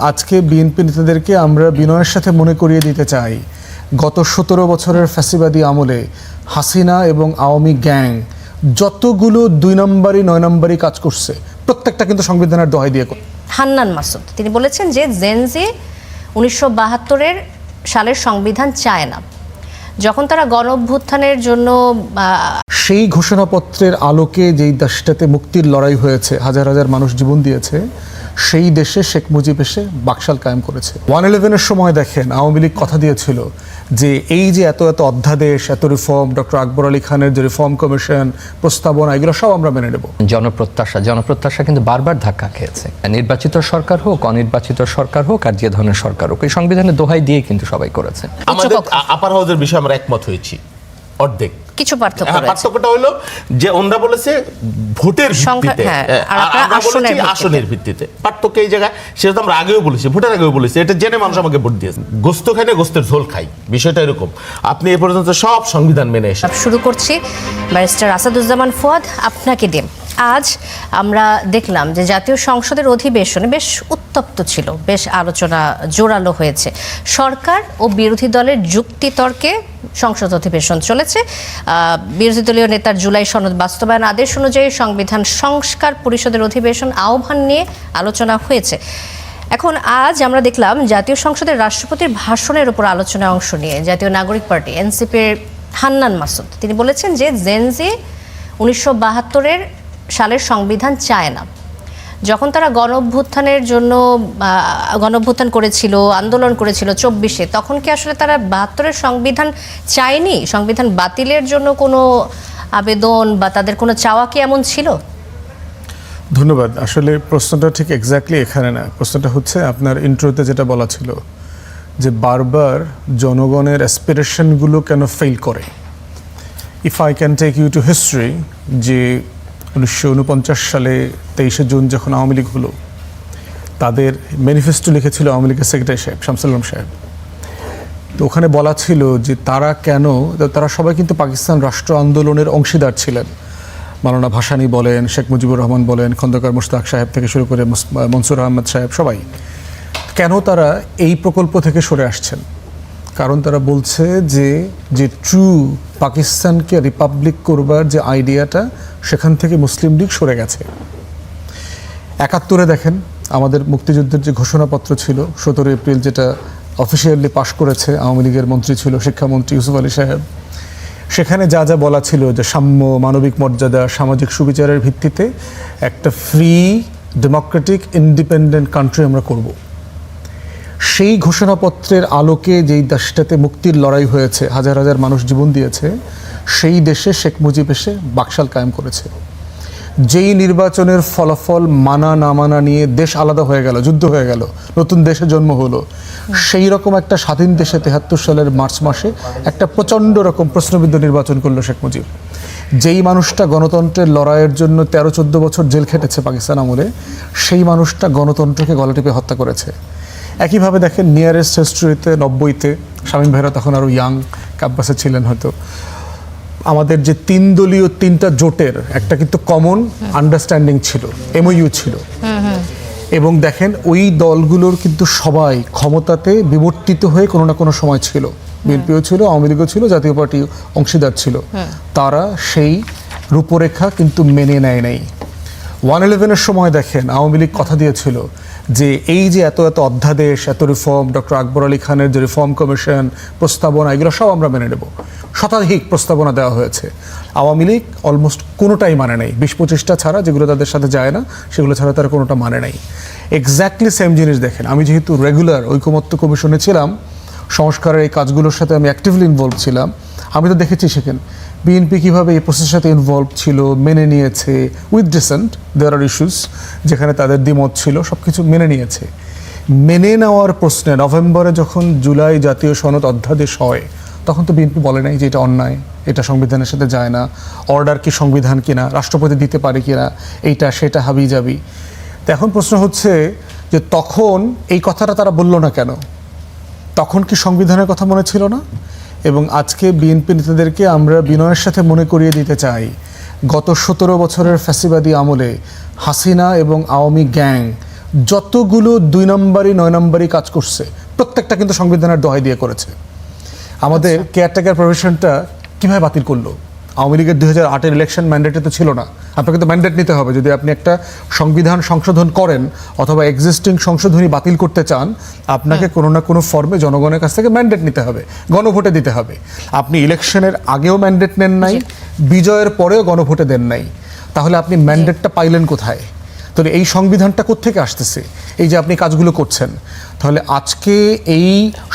আজকে বিএনপি নেতাদেরকে আমরা বিনয়ের সাথে মনে করিয়ে দিতে চাই, গত 17 বছরের ফ্যাসিবাদী আমলে হাসিনা এবং আওয়ামী গ্যাং যতগুলো 2 নম্বরই 9 নম্বরই কাজ করছে প্রত্যেকটা কিন্তু সংবিধানের দোহাই দিয়ে করে। হান্নান মাসুদ তিনি বলেছেন যে জেনজি 1972 সালের সংবিধান চায় না। যখন তারা গণ অভ্যুত্থানের জন্য সেই ঘোষণাপত্রের আলোকে যেই দেশটাতে মুক্তির লড়াই হয়েছে, হাজার হাজার মানুষ জীবন দিয়েছে, সেই দেশে শেখ মুজিব এসে বাকশাল কায়েম করেছে। 111-এর সময় দেখেন আওয়ামী লীগ কথা দিয়েছিল যে এই যে এত এত অধ্যাদেশ, এত রিফর্ম, ডক্টর আকবর আলী খানের যে রিফর্ম কমিশন প্রস্তাবনা, এগুলো সব আমরা মেনে নেব। জনপ্রত্যাশা কিন্তু বারবার ধাক্কা খেয়েছে। নির্বাচিত সরকার হোক, অনির্বাচিত সরকার হোক, আর যে ধরনের সরকার হোক, এই সংবিধানের দোহাই দিয়ে কিন্তু সবাই করেছে। আমাদের আপার হাউসের বিষয়ে আমরা একমত হয়েছি অর্ধেক। কিছু পার্থক্যটা হলো যে ওনরা বলেছে ভোটের ভিত্তিতে, আমরা বলেছি আসনের ভিত্তিতে। পার্থক্য এই জায়গায়, সেটা তো আমরা আগেও বলেছি, ভোটের আগেও বলেছি, এটা জেনে মানুষ আমাকে ভোট দিয়েছে। গোস্ত খাই না গোস্তের ঝোল খাই, বিষয়টা এরকম। আপনি এ পর্যন্ত সব সংবিধান মেনে এসে শুরু করছি ব্যারিস্টার আসাদুজ্জামান ফুয়াদ, আপনাকে দিয়ে। আজ আমরা দেখলাম যে জাতীয় সংসদের অধিবেশনে বেশ উত্তপ্ত ছিল, বেশ আলোচনা জোরালো হয়েছে। সরকার ও বিরোধী দলের যুক্তিতর্কে সংসদ অধিবেশন চলেছে। বিরোধী দলীয় নেতার জুলাই সনদ বাস্তবায়ন আদেশ অনুযায়ী সংবিধান সংস্কার পরিষদের অধিবেশন আহ্বান নিয়ে আলোচনা হয়েছে। এখন আজ আমরা দেখলাম জাতীয় সংসদের রাষ্ট্রপতির ভাষণের উপর আলোচনায় অংশ নিয়ে জাতীয় নাগরিক পার্টি এনসিপির হান্নান মাসুদ তিনি বলেছেন যে জেনজি 1972 সালের সংবিধান চায় না। যখন তারা গণ অভ্যুত্থানের জন্য গণ অভ্যুত্থান করেছিল, আন্দোলন করেছিল 24-এ, তখন কি আসলে তারা 72-এর সংবিধান চায়নি? সংবিধান বাতিলের জন্য কোনো আবেদন বা তাদের কোনো চাওয়া কি এমন ছিল? ধন্যবাদ। আসলে প্রশ্নটা ঠিক এক্স্যাক্টলি এখানে না। প্রশ্নটা হচ্ছে আপনার ইন্ট্রোতে যেটা বলা ছিল যে বারবার জনগণের অ্যাসপিরেশনগুলো কেন ফেল করে। If I can take you to history, যে 1949 সালে 23শে জুন যখন আওয়ামী লীগ হলো, তাদের ম্যানিফেস্টো লিখেছিল আওয়ামী লীগের সেক্রেটারি সাহেব শামসুল আলম সাহেব। তো ওখানে বলা ছিল যে তারা সবাই কিন্তু পাকিস্তান রাষ্ট্র আন্দোলনের অংশীদার ছিলেন। মাওলানা ভাসানী বলেন, শেখ মুজিবুর রহমান বলেন, খন্দকার মোশতাক সাহেব থেকে শুরু করে মনসুর আহমদ সাহেব, সবাই। কেন তারা এই প্রকল্প থেকে সরে আসছেন? কারণ তারা বলছে যে ট্রু পাকিস্তানকে রিপাবলিক করবার যে আইডিয়াটা, সেখান থেকে মুসলিম লীগ সরে গেছে। 71-এ দেখেন আমাদের মুক্তিযুদ্ধের যে ঘোষণাপত্র ছিল 17 এপ্রিল, যেটা অফিসিয়ালি পাশ করেছে, আওয়ামী লীগের মন্ত্রী ছিল শিক্ষামন্ত্রী ইউসুফ আলী সাহেব। সেখানে যা যা বলা ছিল যে সাম্য, মানবিক মর্যাদা, সামাজিক সুবিচারের ভিত্তিতে একটা ফ্রি, ডেমোক্রেটিক, ইন্ডিপেন্ডেন্ট কান্ট্রি আমরা করব। সেই ঘোষণাপত্রের আলোকে যেই দেশটাতে মুক্তির লড়াই হয়েছে, হাজার হাজার মানুষ জীবন দিয়েছে, সেই দেশে শেখ মুজিব এসে বাকশাল কায়েম করেছে। যেই নির্বাচনের ফলাফল মানা না মানা নিয়ে দেশ আলাদা হয়ে গেল, যুদ্ধ হয়ে গেল, নতুন দেশে জন্ম হলো, সেই রকম একটা স্বাধীন দেশে 73 সালের মার্চ মাসে একটা প্রচণ্ড রকম প্রশ্নবিদ্ধ নির্বাচন করলো শেখ মুজিব। যেই মানুষটা গণতন্ত্রের লড়াইয়ের জন্য 13-14 বছর জেল খেটেছে পাকিস্তান আমলে, সেই মানুষটা গণতন্ত্রকে গলা টিপে হত্যা করেছে। একইভাবে দেখেন নিয়ারেস্ট হিস্ট্রিতে 90-তে, শামীম ভাইরা তখন আরও ইয়াং ক্যাম্পাসে ছিলেন হয়তো, আমাদের যে 3 দলীয় 3টা জোটের একটা কিন্তু কমন আন্ডারস্ট্যান্ডিং ছিল, এমওইউ ছিল। এবং দেখেন ওই দলগুলোর কিন্তু সবাই ক্ষমতাতে বিবর্তিত হয়ে কোনো না কোনো সময় ছিল। বিএনপিও ছিল, আওয়ামী লীগও ছিল, জাতীয় পার্টি অংশীদার ছিল। তারা সেই রূপরেখা কিন্তু মেনে নেয় নাই। 111-এর সময় দেখেন আওয়ামী লীগ কথা দিয়েছিল যে এই যে এত এত অধ্যাদেশ, এত রিফর্ম, ডক্টর আকবর আলী খানের যে রিফর্ম কমিশন প্রস্তাবনা, এগুলো সব আমরা মেনে নেব। শতাধিক প্রস্তাবনা দেওয়া হয়েছে। আওয়ামী লীগ অলমোস্ট কোনোটাই মানে নাই, 20-25টা ছাড়া, যেগুলো তাদের সাথে যায় না, সেগুলো ছাড়া তারা কোনোটা মানে নাই। এক্স্যাক্টলি সেম জিনিস দেখেন, আমি যেহেতু রেগুলার ঐকমত্য কমিশনে ছিলাম, সংস্কারের এই কাজগুলোর সাথে আমি অ্যাক্টিভলি ইনভলভ ছিলাম, আমি তো দেখেছি সেখানে বিএনপি কীভাবে এই প্রসেসের সাথে ইনভলভ ছিল, মেনে নিয়েছে। With dissent there are issues, যেখানে তাদের দ্বিমত ছিল, সব কিছু মেনে নিয়েছে। মেনে নেওয়ার প্রশ্নে নভেম্বরে যখন জুলাই জাতীয় সনদ অধ্যাদেশ হয়, তখন তো বিএনপি বলে নাই যে এটা অন্যায়, এটা সংবিধানের সাথে যায় না, অর্ডার কি সংবিধান কিনা, রাষ্ট্রপতি দিতে পারে কিনা, এইটা সেটা হাবি যাবি। তো এখন প্রশ্ন হচ্ছে যে তখন এই কথাটা তারা বলল না কেন? তখন কি সংবিধানের কথা মনে ছিল না? এবং আজকে বিএনপি নেতাদেরকে আমরা বিনয়ের সাথে মনে করিয়ে দিতে চাই, গত 17 বছরের ফ্যাসিবাদী আমলে হাসিনা এবং আওয়ামী গ্যাং যতগুলো 2 নম্বরই 9 নম্বরই কাজ করছে প্রত্যেকটা কিন্তু সংবিধানের দোহাই দিয়ে করেছে। আমাদের কেয়ারটেকার প্রভিশনটা কিভাবে বাতিল করলো? আওয়ামী লীগের 2008-এর ইলেকশন ম্যান্ডেটে তো ছিল না। আপনাকে তো ম্যান্ডেট নিতে হবে যদি আপনি একটা সংবিধান সংশোধন করেন অথবা এক্সিস্টিং সংশোধনী বাতিল করতে চান, আপনাকে কোনো না কোনো ফর্মে জনগণের কাছ থেকে ম্যান্ডেট নিতে হবে, গণভোটে দিতে হবে। আপনি ইলেকশনের আগেও ম্যান্ডেট নেন নাই, বিজয়ের পরেও গণভোটে দেন নাই, তাহলে আপনি ম্যান্ডেটটা পাইলেন কোথায়? তাহলে এই সংবিধানটা কোত্থেকে আসতেছে? এই যে আপনি কাজগুলো করছেন, তাহলে আজকে এই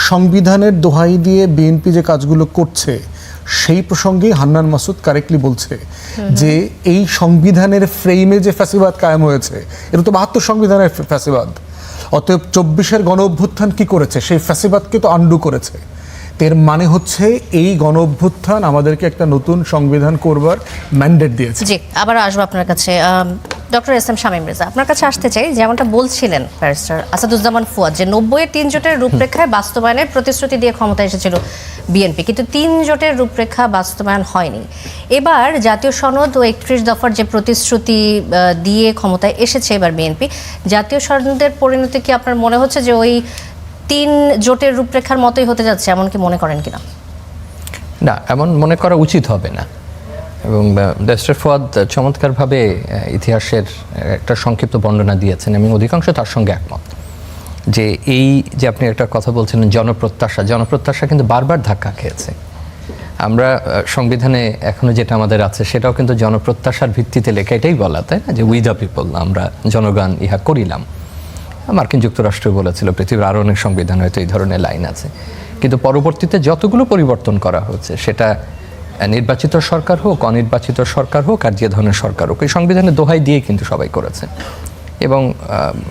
সংবিধানের দোহাই দিয়ে বিএনপি যে কাজগুলো করছে সেই প্রসঙ্গে হান্নান মাসুদ কারেক্টলি বলছে যে এই সংবিধানের ফ্রেমে যে ফ্যাসিবাদ কায়েম হয়েছে এটা তো 72 সংবিধানের ফ্যাসিবাদ। অতএব 24-এর গণ অভ্যুত্থান কি করেছে? সেই ফ্যাসিবাদকে তো আন্ডু করেছে। এর মানে হচ্ছে এই গণ অভ্যুত্থান আমাদেরকে একটা নতুন সংবিধান করবার ম্যান্ডেট দিয়েছে। জি, আবার আসবো আপনার কাছে। Doctor S M Shamim Reza, আপনার কাছে আসতে চাই। যেমনটা বলছিলেন ব্যারিস্টার আসাদুজ্জামান ফুয়াদ যে 90-এর 3 জোটের রূপরেখায় বাস্তবায়নের প্রতিশ্রুতি দিয়ে ক্ষমতায় এসেছিল বিএনপি, কিন্তু 3 জোটের রূপরেখা বাস্তবায়ন হয়নি। এবার জাতীয় সনদ ও 31 দফার যে প্রতিশ্রুতি দিয়ে ক্ষমতায় এসেছে এবার বিএনপি, জাতীয় সনদের পরিণতি কি আপনার মনে হচ্ছে যে ওই 3 জোটের রূপরেখার মতোই হতে যাচ্ছে, এমন কি মনে করেন কিনা? না, এমন মনে করা উচিত হবে না। এবং ব্যারিস্টার ফুয়াদ চমৎকারভাবে ইতিহাসের একটা সংক্ষিপ্ত বর্ণনা দিয়েছেন, আমি অধিকাংশ তার সঙ্গে একমত। যে এই যে আপনি একটা কথা বলছিলেন জনপ্রত্যাশা কিন্তু বারবার ধাক্কা খেয়েছে। আমরা সংবিধানে এখনো যেটা আমাদের আছে সেটাও কিন্তু জনপ্রত্যাশার ভিত্তিতে লেখা, এটাই বলা, তাই না, যে উই দ্য পিপল, আমরা জনগণ ইহা করিলাম। মার্কিন যুক্তরাষ্ট্র বলেছিল, পৃথিবীর আরও অনেক সংবিধান হয়তো এই ধরনের লাইন আছে। কিন্তু পরবর্তীতে যতগুলো পরিবর্তন করা হচ্ছে, সেটা নির্বাচিত সরকার হোক, অনির্বাচিত সরকার হোক, আর যে ধরনের সরকার হোক, এই সংবিধানের দোহাই দিয়ে কিন্তু সবাই করেছে। এবং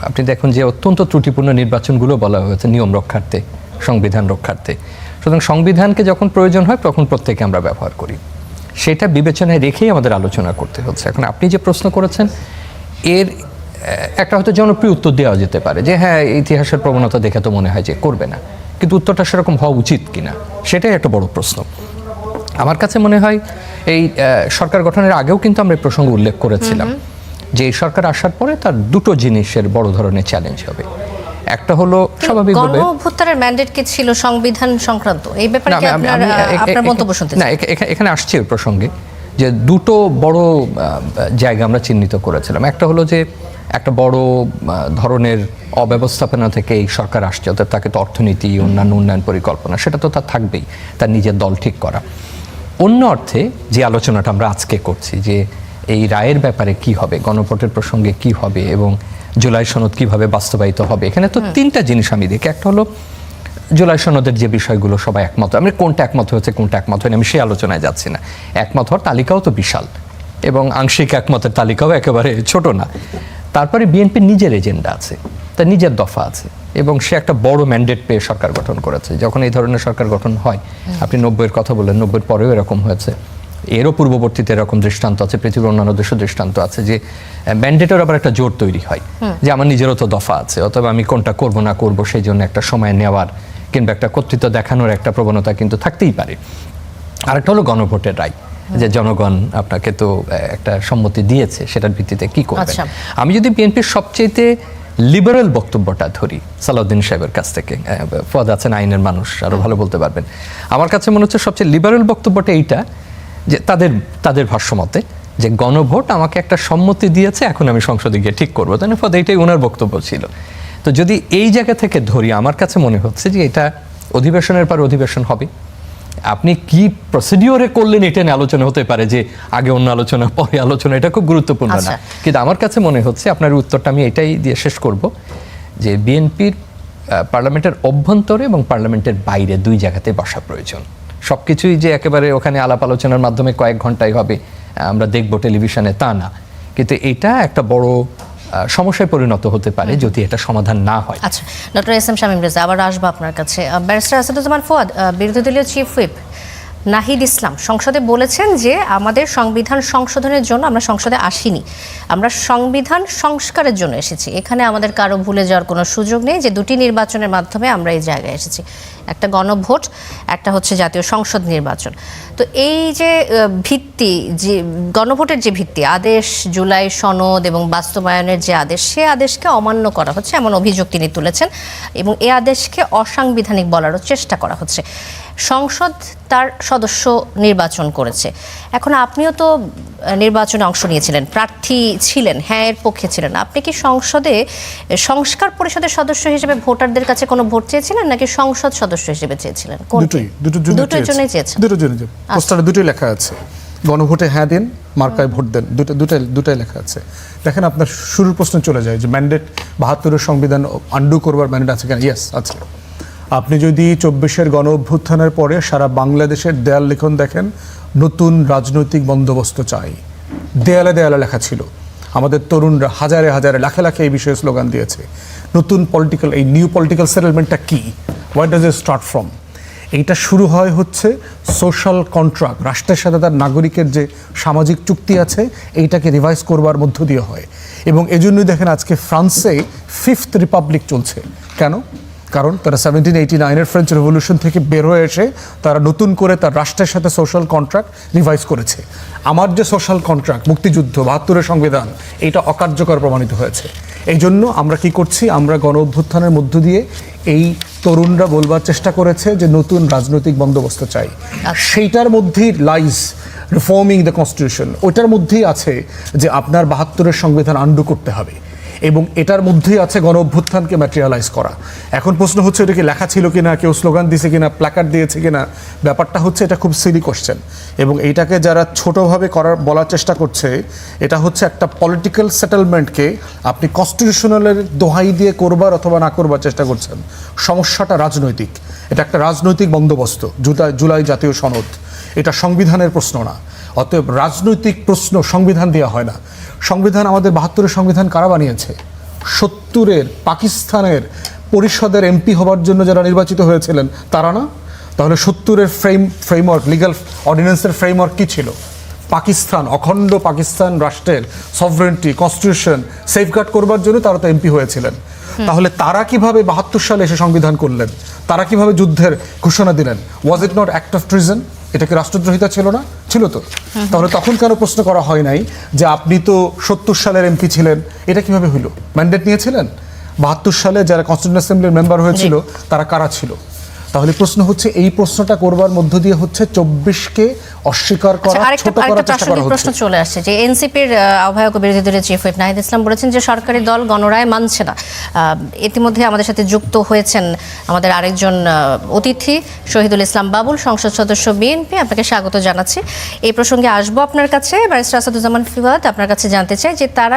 আপনি দেখুন যে অত্যন্ত ত্রুটিপূর্ণ নির্বাচনগুলো বলা হয়েছে নিয়ম রক্ষার্থে, সংবিধান রক্ষার্থে। সুতরাং সংবিধানকে যখন প্রয়োজন হয় তখন প্রত্যেকে আমরা ব্যবহার করি, সেটা বিবেচনায় রেখেই আমাদের আলোচনা করতে হচ্ছে। এখন আপনি যে প্রশ্ন করেছেন এর একটা হয়তো জনপ্রিয় উত্তর দেওয়া যেতে পারে যে হ্যাঁ, ইতিহাসের প্রবণতা দেখে তো মনে হয় যে করবে না, কিন্তু উত্তরটা সেরকম হওয়া উচিত কিনা সেটাই একটা বড় প্রশ্ন। আমার কাছে মনে হয় এই সরকার গঠনের আগেও কিন্তু আমরা এই প্রসঙ্গ উল্লেখ করেছিলাম যে এই সরকার আসার পরে তার 2টো জিনিসের বড় ধরনের চ্যালেঞ্জ হবে। একটা হলো স্বাভাবিকভাবে গণঅভ্যুত্থানের ম্যান্ডেট কি ছিল সংবিধান সংক্রান্ত, এই ব্যাপারে কি আপনার মন্তব্য শুনতে চাই। না, এখানে আসছে এই প্রসঙ্গে যে 2টো বড় জায়গা আমরা চিহ্নিত করেছিলাম। একটা হলো যে একটা বড় ধরনের অব্যবস্থাপনা থেকে এই সরকার আসছে, অর্থাৎ তাকে তো অর্থনীতি, অন্যান্য উন্নয়ন পরিকল্পনা সেটা তো তার থাকবেই, তার নিজের দল ঠিক করা। অন্য অর্থে যে আলোচনাটা আমরা আজকে করছি যে এই রায়ের ব্যাপারে কি হবে, গণভোটের প্রসঙ্গে কি হবে এবং জুলাই সনদ কিভাবে বাস্তবায়িত হবে, এখানে তো 3টা জিনিস আমি দেখি। একটা হলো জুলাই সনদের যে বিষয়গুলো সবাই একমত, আমি কোনটা একমত হয়েছে কোনটা একমত হয়নি আমি সেই আলোচনায় যাচ্ছি না। একমত হওয়ার তালিকাও তো বিশাল এবং আংশিক একমতের তালিকাও একেবারে ছোট না। তারপরে বিএনপির নিজের এজেন্ডা আছে, তার নিজের দফা আছে এবং সে একটা বড় ম্যান্ডেট পেয়ে সরকার গঠন করেছে। যখন এই ধরনের সরকার গঠন হয়, আপনি 90-এর কথা বললেন, 90-এর পরেও এরকম হয়েছে, এরও পূর্ববর্তীতে এরকম দৃষ্টান্ত আছে, পৃথিবীর অন্যান্য দেশের দৃষ্টান্ত আছে যে ম্যান্ডেটের আবার একটা জোর তৈরি হয় যে আমার নিজেরও তো দফা আছে, অথবা আমি কোনটা করব না করব সেই জন্য একটা সময় নেওয়ার কিংবা একটা কর্তৃত্ব দেখানোর একটা প্রবণতা কিন্তু থাকতেই পারে। আরেকটা হলো গণভোটের রায়, যে জনগণ আপনাকে তো একটা সম্মতি দিয়েছে, সেটার ভিত্তিতে কি করবেন। আমি যদি বিএনপির সবচেয়ে লিবারেল বক্তব্যটা ধরি সালাউদ্দিন সাহেবের কাছ থেকে, ফুয়াদ আছেন আইনের মানুষ, আরো ভালো বলতে পারবেন, আমার কাছে মনে হচ্ছে সবচেয়ে লিবারেল বক্তব্যটা এইটা যে তাদের ভাষ্যমতে যে গণভোট আমাকে একটা সম্মতি দিয়েছে, এখন আমি সংসদে গিয়ে ঠিক করবো, তাই না? ফুয়াদ এইটাই ওনার বক্তব্য ছিল। তো যদি এই জায়গা থেকে ধরি, আমার কাছে মনে হচ্ছে যে এটা অধিবেশনের পর অধিবেশন হবে। আপনি কি প্রসিডিওরে করলেন এটা নিয়ে আলোচনা হতে পারে যে আগে অন্য আলোচনা পরে আলোচনা, এটা খুব গুরুত্বপূর্ণ না। কিন্তু আমার কাছে মনে হচ্ছে, আপনার উত্তরটা আমি এটাই দিয়ে শেষ করব, যে বিএনপির পার্লামেন্টের অভ্যন্তরে এবং পার্লামেন্টের বাইরে 2 জায়গাতে বসা প্রয়োজন। সবকিছুই যে একেবারে ওখানে আলাপ আলোচনার মাধ্যমে কয়েক ঘন্টায় হবে, আমরা দেখবো টেলিভিশনে, তা না। কিন্তু এটা একটা বড় সমস্যায় পরিণত হতে পারে যদি এটা সমাধান না হয়। আচ্ছা, doctor S M Shamim Reza, আবার আসবো আপনার কাছে। ব্যারিস্টার আসাদুজ্জামান ফুয়াদ, বিরোধী দলীয় চিফ হুইপ, নাহিদ ইসলাম সংসদে বলেছেন যে আমাদের সংবিধান সংশোধনের জন্য আমরা সংসদে আসিনি, আমরা সংবিধান সংস্কারের জন্য এসেছি। এখানে আমাদের কারো ভুলে যাওয়ার কোনো সুযোগ নেই যে দুটি নির্বাচনের মাধ্যমে আমরা এই জায়গায় এসেছি, একটা গণভোট, একটা হচ্ছে জাতীয় সংসদ নির্বাচন। তো এই যে ভিত্তি, যে গণভোটের যে ভিত্তি, আদেশ, জুলাই সনদ এবং বাস্তবায়নের যে আদেশ, সে আদেশকে অমান্য করা হচ্ছে এমন অভিযোগ তিনি তুলেছেন এবং এই আদেশকে অসাংবিধানিক বলারও চেষ্টা করা হচ্ছে। সংসদ তার সদস্য নির্বাচন করেছে, এখন আপনিও তো নির্বাচনে অংশ নিয়েছিলেন, প্রার্থী ছিলেন, হ্যাঁ এর পক্ষে ছিলেন। আপনি কি সংসদে সংস্কার পরিষদের সদস্য হিসেবে ভোটারদের কাছে কোনো ভোট চেয়েছিলেন নাকি সংসদ সদস্য হিসেবে চেয়েছিলেন? দুটোই জন্যই চেয়েছেন। পোস্টারে দুটোই লেখা আছে, গণভোটে হ্যাঁ দিন, মার্কায় ভোট দেন, দুটাই লেখা আছে। দেখেন আপনার শুরুর প্রশ্ন চলে যায় যে ম্যান্ডেট ৭২-এর সংবিধান আন্ডু করবার ম্যান্ডেট আছে কেন? ইয়েস আছে। আপনি যদি ২৪-এর গণ অভ্যুত্থানের পরে সারা বাংলাদেশের দেয়াল লিখন দেখেন, নতুন রাজনৈতিক বন্দোবস্ত চাই, দেয়ালে দেয়ালে লেখা ছিল। আমাদের তরুণরা হাজারে হাজারে লাখে লাখে এই বিষয়ে স্লোগান দিয়েছে। নতুন পলিটিক্যাল, এই নিউ পলিটিক্যাল সেটেলমেন্টটা কি, what does it start from? এইটা শুরু হয় হচ্ছে সোশ্যাল কন্ট্রাক্ট, রাষ্ট্রের সাথে তার নাগরিকের যে সামাজিক চুক্তি আছে এইটাকে রিভাইজ করবার মধ্য দিয়ে হয়। এবং এজন্যই দেখেন আজকে ফ্রান্সে 5th রিপাবলিক চলছে। কেন? কারণ তারা 1789-এর ফ্রেঞ্চ রেভলিউশন থেকে বের হয়ে এসে তারা নতুন করে তার রাষ্ট্রের সাথে সোশ্যাল কন্ট্রাক্ট রিভাইজ করেছে। আমার যে সোশ্যাল কন্ট্রাক্ট, মুক্তিযুদ্ধ, ৭২-এর সংবিধান, এটা অকার্যকর প্রমাণিত হয়েছে। এই জন্য আমরা কি করছি, আমরা গণ অভ্যুত্থানের মধ্য দিয়ে এই তরুণরা বলবার চেষ্টা করেছে যে নতুন রাজনৈতিক বন্দোবস্ত চাই। সেইটার মধ্যেই লাইজ রিফর্মিং দ্য কনস্টিটিউশন, ওইটার মধ্যেই আছে যে আপনার ৭২-এর সংবিধান আন্ডু করতে হবে এবং এটার মধ্যেই আছে গণ অভ্যুত্থানকে ম্যাটেরিয়ালাইজ করা। এখন প্রশ্ন হচ্ছে এটা কি লেখা ছিল কিনা, কেউ স্লোগান দিয়েছে কিনা, প্ল্যাকার্ড দিয়েছে কিনা, ব্যাপারটা হচ্ছে এটা খুব সিলি কোশ্চেন। এবং এইটাকে যারা ছোটোভাবে বলার চেষ্টা করছে, এটা হচ্ছে একটা পলিটিক্যাল সেটেলমেন্টকে আপনি কনস্টিটিউশনালের দোহাই দিয়ে করবার অথবা না করবার চেষ্টা করছেন। সমস্যাটা রাজনৈতিক, এটা একটা রাজনৈতিক বন্দোবস্ত, জুলাই জাতীয় সনদ, এটা সংবিধানের প্রশ্ন না। অতএব রাজনৈতিক প্রশ্ন সংবিধান দেওয়া হয় না। সংবিধান, আমাদের ৭২-এর সংবিধান কারা বানিয়েছে? ৭০-এর পাকিস্তানের পরিষদের এমপি হবার জন্য যারা নির্বাচিত হয়েছিলেন তারা না? তাহলে ৭০-এর ফ্রেমওয়ার্ক, লিগ্যাল অর্ডিন্যান্সের ফ্রেমওয়ার্ক কী ছিল? পাকিস্তান, অখণ্ড পাকিস্তান রাষ্ট্রের সভরেন্টি, কনস্টিটিউশন সেফগার্ড করবার জন্য তারা তো এমপি হয়েছিলেন। তাহলে তারা কিভাবে ৭২ সালে এসে সংবিধান করলেন? তারা কিভাবে যুদ্ধের ঘোষণা দিলেন? Was it not act of treason? এটা কি রাষ্ট্রদ্রোহিতা ছিল না? ছিল তো। তাহলে তখন কেন প্রশ্ন করা হয় নাই যে আপনি তো ৭০ সালের এমপি ছিলেন, এটা কিভাবে হইল? ম্যান্ডেট নিয়েছিলেন? ৭২ সালে যারা কনস্টিটিউয়েন্ট অ্যাসেম্বলির মেম্বার হয়েছিল তারা কারা ছিল? তাহলে প্রশ্ন হচ্ছে, এই প্রশ্নটা করবার মধ্য দিয়ে হচ্ছে ২৪-কে অস্বীকার করা, ছোট করার চেষ্টা করা হচ্ছে। প্রশ্ন চলে আসছে যে এনসিপির আহ্বায়ক বিরোধী দলের চিফ হুইপ নাহিদ ইসলাম বলেছেন যে সরকারি দল গণরায় মানছে না। ইতিমধ্যে আমাদের সাথে যুক্ত হয়েছেন আমাদের আরেকজন অতিথি শহীদুল ইসলাম বাবুল, সংসদ সদস্য বিএনপি। আপনাকে স্বাগত জানাচ্ছি। এই প্রসঙ্গে আসবো আপনার কাছে। ব্যারিস্টার আসাদুজ্জামান ফুয়াদ, আপনার কাছে জানতে চাই যে তারা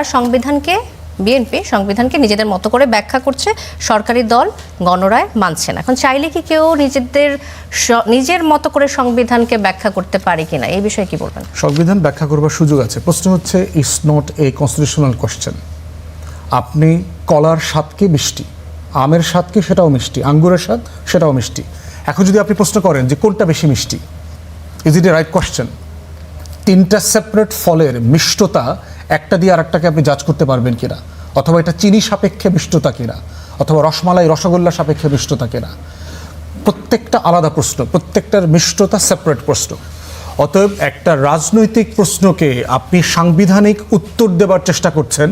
বিএনপি সংবিধানকে নিজেদের মতো করে ব্যাখ্যা করছে, সরকারি দল গণরায় মানছে না। এখন চাইলে কি কেউ নিজের মতো করে সংবিধানকে ব্যাখ্যা করতে পারে কিনা, এই বিষয়ে কি বলবেন? সংবিধান ব্যাখ্যা করবার সুযোগ আছে। প্রশ্ন হচ্ছে it's not a constitutional question. আপনি কলার স্বাদকে মিষ্টি, আমের স্বাদকে সেটাও মিষ্টি, আঙ্গুরের স্বাদ সেটাও মিষ্টি। এখন যদি আপনি প্রশ্ন করেন যে কোনটা বেশি মিষ্টি, is it A right question? 3টা সেপারেট ফলের মিষ্টতা একটা দিয়ে আরেকটাকে আপনি জাজ করতে পারবেন কিনা, অথবা এটা চিনি সাপেক্ষে মিষ্টতা কিনা, অথবা রসমালাই রসগোল্লা সাপেক্ষে মিষ্টতা কিনা, প্রত্যেকটা আলাদা প্রশ্ন, প্রত্যেকটার মিষ্টতা সেপারেট প্রশ্ন। অতএব একটা রাজনৈতিক প্রশ্নকে আপনি সাংবিধানিক উত্তর দেবার চেষ্টা করছেন,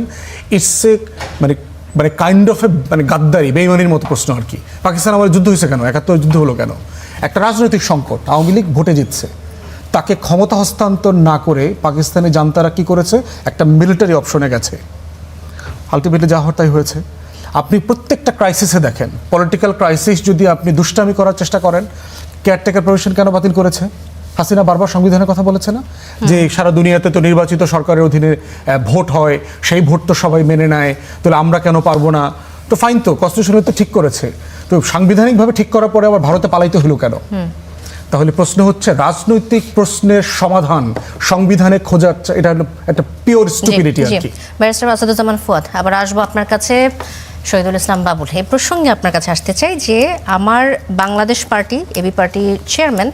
ইটস এ মানে কাইন্ড অফ এ গাদ্দারি, বেইমানির মতো প্রশ্ন আর কি। পাকিস্তান আমাদের যুদ্ধ হয়েছে কেন? ৭১ যুদ্ধ হলো কেন? একটা রাজনৈতিক সংকট, আওয়ামী লীগ ভোটে জিতছে, তাকে ক্ষমতা হস্তান্তর না করে পাকিস্তানি জান্তারা কি করেছে? একটা মিলিটারি অপশনে গেছে। আলটিমেটলি যা হওয়ার তাই হয়েছে। আপনি প্রত্যেকটা ক্রাইসিসে দেখেন, পলিটিক্যাল ক্রাইসিস যদি আপনি দুষ্টামি করার চেষ্টা করেন, কেয়ারটেকার প্রভিশন কেন বাতিল করেছে? হাসিনা বারবার সংবিধানের কথা বলেছে না, যে সারা দুনিয়াতে তো নির্বাচিত সরকারের অধীনে ভোট হয়, সেই ভোট তো সবাই মেনে নেয়, তাহলে আমরা কেন পারবো না? তো ফাইন, তো কনস্টিটিউশনে তো ঠিক করেছে, তো সাংবিধানিকভাবে ঠিক করার পরে আবার ভারতে পালাইতে হলো কেন? তাহলে প্রশ্ন হচ্ছে, রাজনৈতিক প্রশ্নের সমাধান সংবিধানে খোঁজা, এটা হলো একটা পিওর স্টুপিডিটি আর কি। ব্যারিস্টার আসাদুজ্জামান ফুয়াদ, আবার আসবো আপনার কাছে। শহীদুল ইসলাম বাবুল, এই প্রসঙ্গে আপনার কাছে আসতে চাই যে আমার বাংলাদেশ পার্টি, এবি পার্টির চেয়ারম্যান